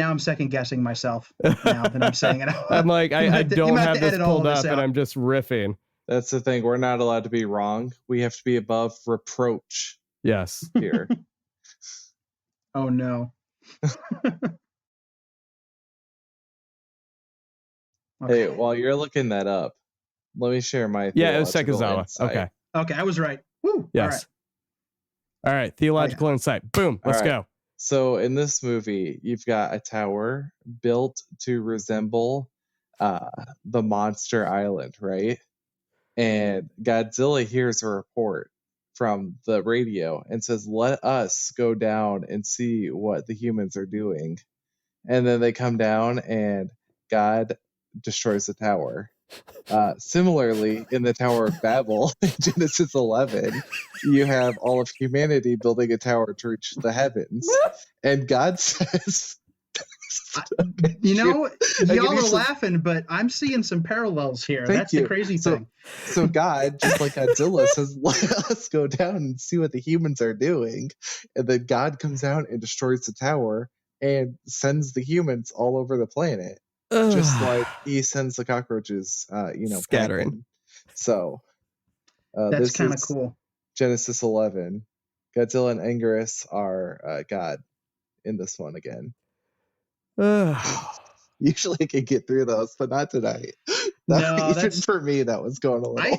I'm second guessing myself now that I'm saying it. I'm like, I don't have this pulled up and I'm just riffing. That's the thing. We're not allowed to be wrong. We have to be above reproach. Yes. Here. Oh no. Hey, while you're looking that up, let me share my it was Sekizawa. insight. Okay, I was right. Woo. yes. All right, theological insight. Boom. Let's go. So in this movie, you've got a tower built to resemble the monster island, right? And Godzilla hears a report from the radio and says, "Let us go down and see what the humans are doing." And then they come down and God destroys the tower. Similarly, in the Tower of Babel, in Genesis 11, you have all of humanity building a tower to reach the heavens. And God says... y'all are laughing, but I'm seeing some parallels here. That's the crazy thing. So God, just like Godzilla, says, "Let us go down and see what the humans are doing." And then God comes down and destroys the tower and sends the humans all over the planet. Just like he sends the cockroaches, scattering. packing. So that's kind of cool. Genesis 11. Godzilla and Anguirus are God in this one again. Usually I can get through those, but not tonight. Even for me, that was going a little.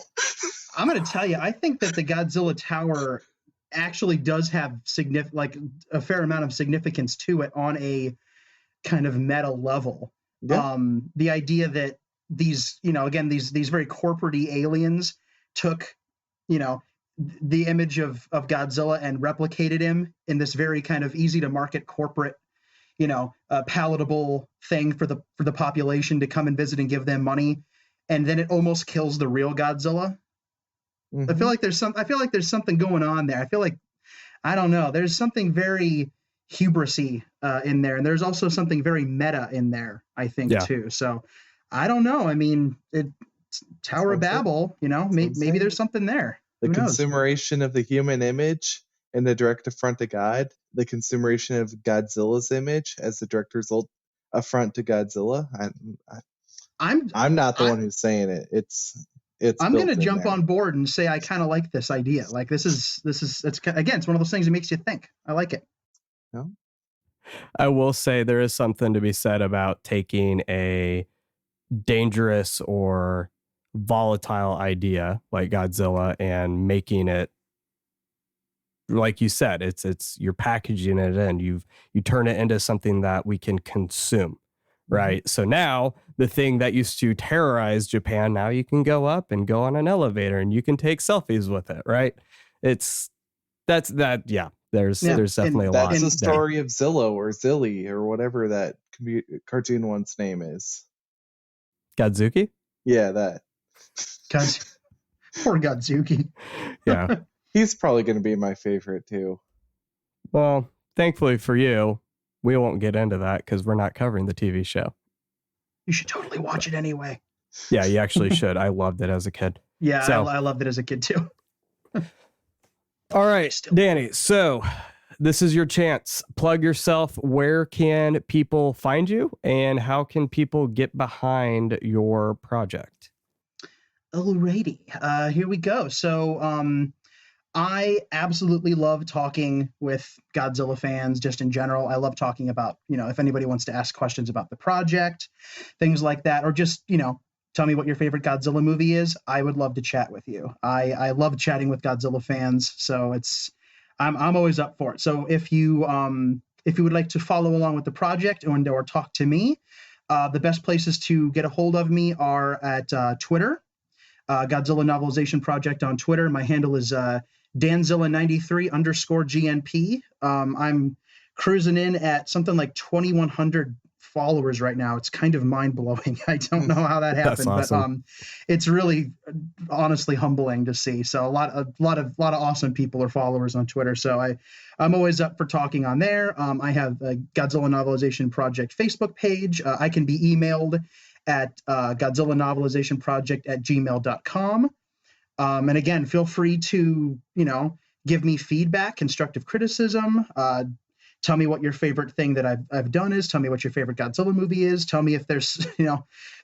I'm going to tell you, I think that the Godzilla Tower actually does have a fair amount of significance to it on a kind of meta level. Yeah. The idea that these very corporate-y aliens took, the image of Godzilla and replicated him in this very kind of easy to market corporate, palatable thing for the population to come and visit and give them money, and then it almost kills the real Godzilla. Mm-hmm. I feel like there's something going on there. I feel like, I don't know, there's something very hubrisy in there, and there's also something very meta in there, I think, too. So I don't know. I mean, Tower of Babel, maybe there's something there. The consumeration of the human image and the direct affront to God, the consumeration of Godzilla's image as the direct result affront to Godzilla. I'm not the one who's saying it. It's I'm going to built in jump there. on board and say I kind of like this idea. Like it's again, it's one of those things that makes you think. I like it. I will say there is something to be said about taking a dangerous or volatile idea like Godzilla and making it, like you said, it's you're packaging it in. You turn it into something that we can consume, right? So now the thing that used to terrorize Japan, now you can go up and go on an elevator and you can take selfies with it, right? There's definitely a lot. That's the story of Zillow or Zilly or whatever that cartoon one's name is. Godzuki? Yeah, that. Poor Godzuki. Yeah. He's probably going to be my favorite too. Well, thankfully for you, we won't get into that because we're not covering the TV show. You should totally watch it anyway. Yeah, you actually should. I loved it as a kid. Yeah, so, I loved it as a kid too. All right, Danny. So this is your chance. Plug yourself. Where can people find you and how can people get behind your project? Alrighty, here we go. So I absolutely love talking with Godzilla fans just in general. I love talking about, if anybody wants to ask questions about the project, things like that, or just, tell me what your favorite Godzilla movie is. I would love to chat with you. I love chatting with Godzilla fans. So I'm always up for it. So if you would like to follow along with the project or talk to me, the best places to get a hold of me are at Twitter, Godzilla Novelization Project on Twitter. My handle is Danzilla93_GNP. I'm cruising in at something like 2,100 followers right now. It's kind of mind blowing. I don't know how that happened, awesome. But it's really honestly humbling to see. So a lot of awesome people are followers on Twitter. So I'm always up for talking on there. I have a Godzilla Novelization Project Facebook page. I can be emailed at GodzillaNovelizationProject@gmail.com. And again, feel free to, give me feedback, constructive criticism. Tell me what your favorite thing that I've done is. Tell me what your favorite Godzilla movie is. Tell me if there's,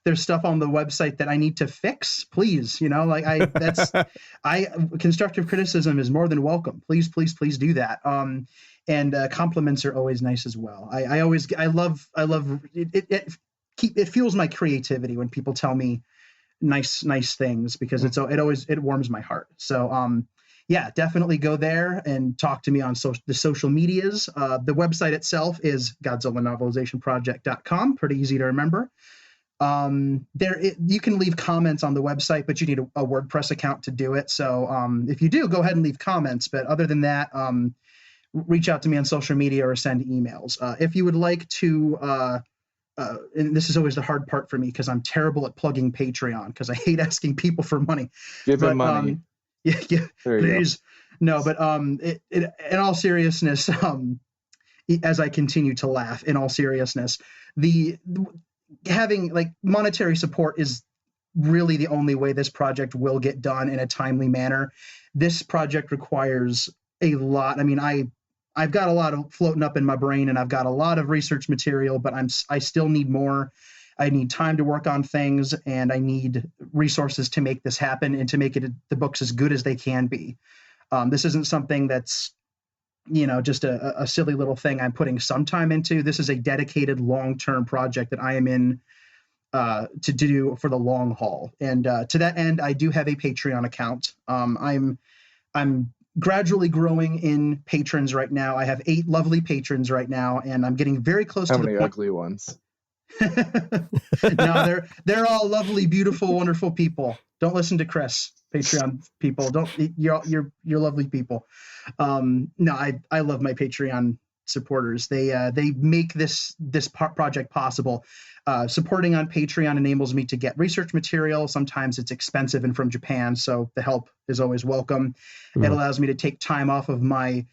there's stuff on the website that I need to fix. Please, constructive criticism is more than welcome. Please do that. And compliments are always nice as well. I love it. It fuels my creativity when people tell me nice things because it warms my heart. So yeah, definitely go there and talk to me on the social medias. The website itself is GodzillaNovelizationProject.com. Pretty easy to remember. You can leave comments on the website, but you need a WordPress account to do it. So if you do, go ahead and leave comments. But other than that, reach out to me on social media or send emails. If you would like to, and this is always the hard part for me because I'm terrible at plugging Patreon because I hate asking people for money. Give them money. Yeah, please. No, but in all seriousness, as I continue to laugh, in all seriousness, having like monetary support is really the only way this project will get done in a timely manner. This project requires a lot. I mean, I've got a lot of floating up in my brain and I've got a lot of research material, but I still need more. I need time to work on things and I need resources to make this happen and to make the books as good as they can be. This isn't something that's, just a silly little thing I'm putting some time into. This is a dedicated long-term project that I am in to do for the long haul. And to that end, I do have a Patreon account. I'm gradually growing in patrons right now. I have 8 lovely patrons right now, and I'm getting very close to the point. How many ugly ones? No, they're all lovely, beautiful, wonderful people. Don't listen to Chris, Patreon people. You're lovely people. No, I love my Patreon supporters. They make this project possible. Supporting on Patreon enables me to get research material. Sometimes it's expensive and from Japan, so the help is always welcome. It allows me to take time off of my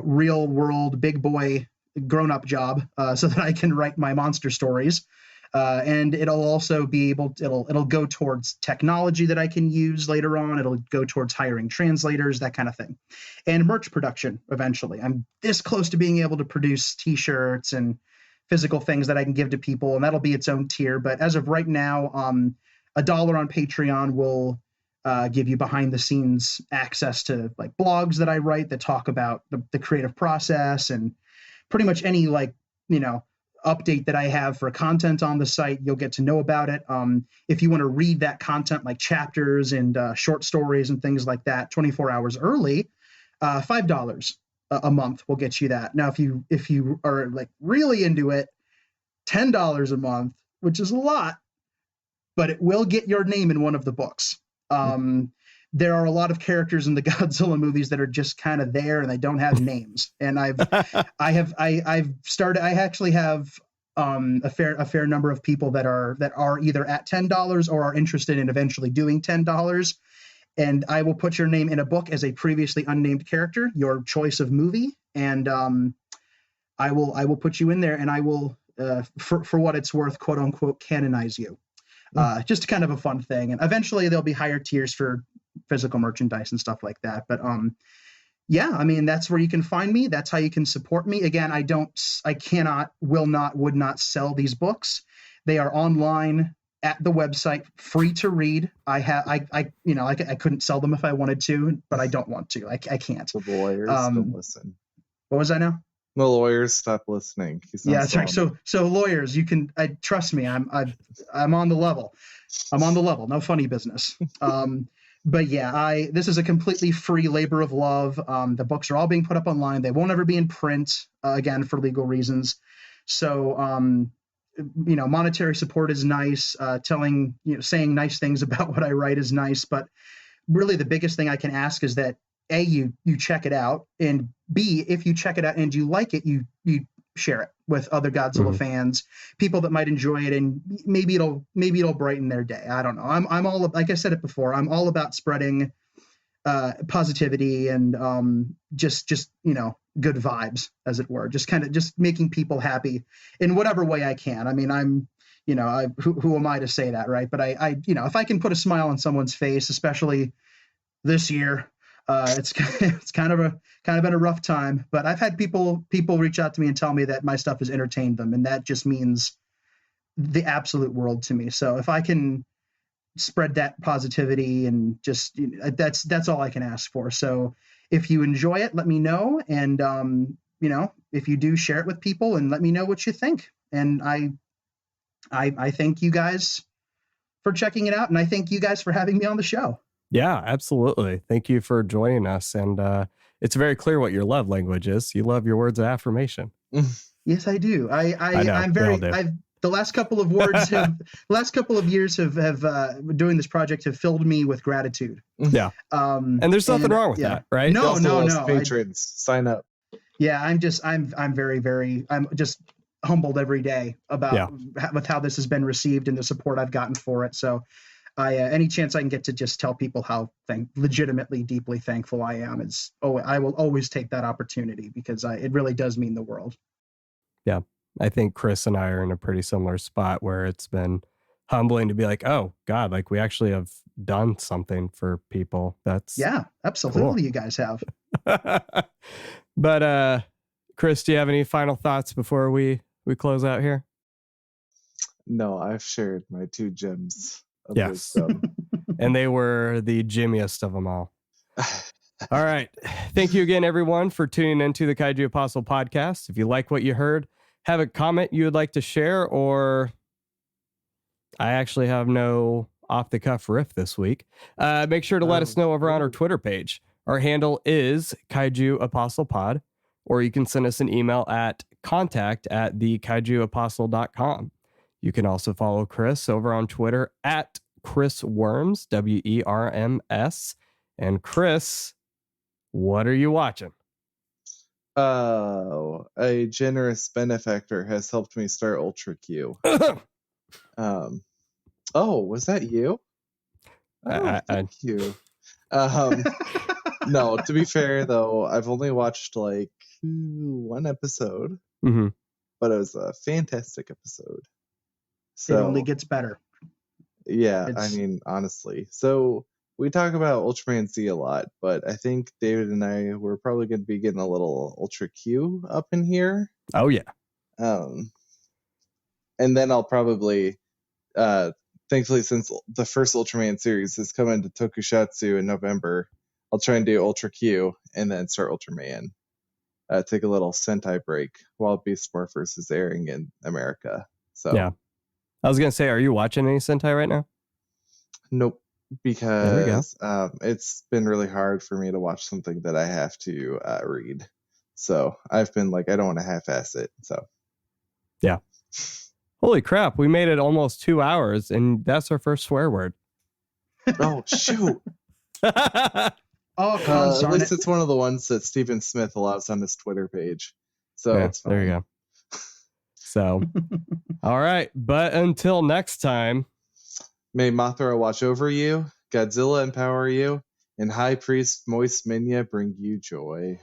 real world big boy grown-up job so that I can write my monster stories. And it'll also be it'll go towards technology that I can use later on. It'll go towards hiring translators, that kind of thing. And merch production eventually. I'm this close to being able to produce t-shirts and physical things that I can give to people, and that'll be its own tier. But as of right now, $1 on Patreon will give you behind the scenes access to like blogs that I write that talk about the creative process, and pretty much any like, update that I have for content on the site, you'll get to know about it. If you want to read that content, like chapters and short stories and things like that, 24 hours early, $5 a month will get you that. Now, if you are like really into it, $10 a month, which is a lot, but it will get your name in one of the books. There are a lot of characters in the Godzilla movies that are just kind of there and they don't have names. And I actually have a fair number of people that are either at $10 or are interested in eventually doing $10. And I will put your name in a book as a previously unnamed character, your choice of movie, and I will put you in there, and I will, for what it's worth, quote unquote, canonize you. Just kind of a fun thing, and eventually there'll be higher tiers for physical merchandise and stuff like that. But yeah, I mean, that's where you can find me. That's how you can support me. Again, I cannot, will not, would not sell these books. They are online at the website, free to read. I couldn't sell them if I wanted to, but I don't want to. I can't. The lawyers don't listen. What was I now? The lawyers stop listening. Yeah, that's right. So lawyers, you can trust me. I'm on the level. I'm on the level. No funny business. But yeah, this is a completely free labor of love. The books are all being put up online. They won't ever be in print, again, for legal reasons. So monetary support is nice. Saying nice things about what I write is nice. But really, the biggest thing I can ask is that A, you check it out, and B, if you check it out and you like it, you share it with other Godzilla fans, people that might enjoy it, and maybe it'll brighten their day. I don't know. I'm all, like I said it before, I'm all about spreading positivity and just good vibes, as it were. Just making people happy in whatever way I can. I mean, I'm who am I to say that, right? But I if I can put a smile on someone's face, especially this year. It's kind of been a rough time, but I've had people reach out to me and tell me that my stuff has entertained them, and that just means the absolute world to me. So if I can spread that positivity and just that's all I can ask for. So if you enjoy it, let me know, and if you do, share it with people and let me know what you think. And I thank you guys for checking it out, and I thank you guys for having me on the show. Yeah, absolutely. Thank you for joining us. And it's very clear what your love language is. You love your words of affirmation. Yes, I do. I'm very. The last couple of years have doing this project have filled me with gratitude. Yeah. And there's nothing wrong with that, right? No. Patrons, sign up. Yeah, I'm just humbled every day about with how this has been received and the support I've gotten for it. So any chance I can get to just tell people how legitimately deeply thankful I am I will always take that opportunity, because it really does mean the world. Yeah. I think Chris and I are in a pretty similar spot where it's been humbling to be like, oh God, like we actually have done something for people. Yeah, absolutely. Cool. You guys have. But Chris, do you have any final thoughts before we close out here? No, I've shared my 2 gems. Yes. And they were the gymmiest of them all. All right. Thank you again, everyone, for tuning into the Kaiju Apostle podcast. If you like what you heard, have a comment you would like to share, or I actually have no off-the-cuff riff this week. Make sure to let us know over on our Twitter page. Our handle is Kaiju Apostle Pod, or you can send us an email at contact@thekaijuapostle.com. You can also follow Chris over on Twitter at Chris Worms, WERMS. And Chris, what are you watching? Oh, a generous benefactor has helped me start Ultra Q. Oh, was that you? Thank you. No, to be fair though, I've only watched like 1 episode, but it was a fantastic episode. So it only gets better. Yeah, I mean, honestly. So we talk about Ultraman Z a lot, but I think David and I were probably going to be getting a little Ultra Q up in here. Oh yeah. And then I'll probably thankfully, since the first Ultraman series has come into Tokusatsu in November, I'll try and do Ultra Q and then start Ultraman. Take a little Sentai break while Beast Morphers is airing in America. So Yeah. I was going to say, are you watching any Sentai right now? nope, There we go. because it's been really hard for me to watch something that I have to read. So I've been like, I don't want to half-ass it. So yeah. Holy crap, we made it almost 2 hours, and that's our first swear word. oh shoot. Oh, Cons, At darn least it. it's one of the ones that Stephen Smith allows on his Twitter page. So Yeah, it's fine. there you go. So, all right. But until next time, May Mothra watch over you, Godzilla empower you, and High Priest Moist Minya bring you joy.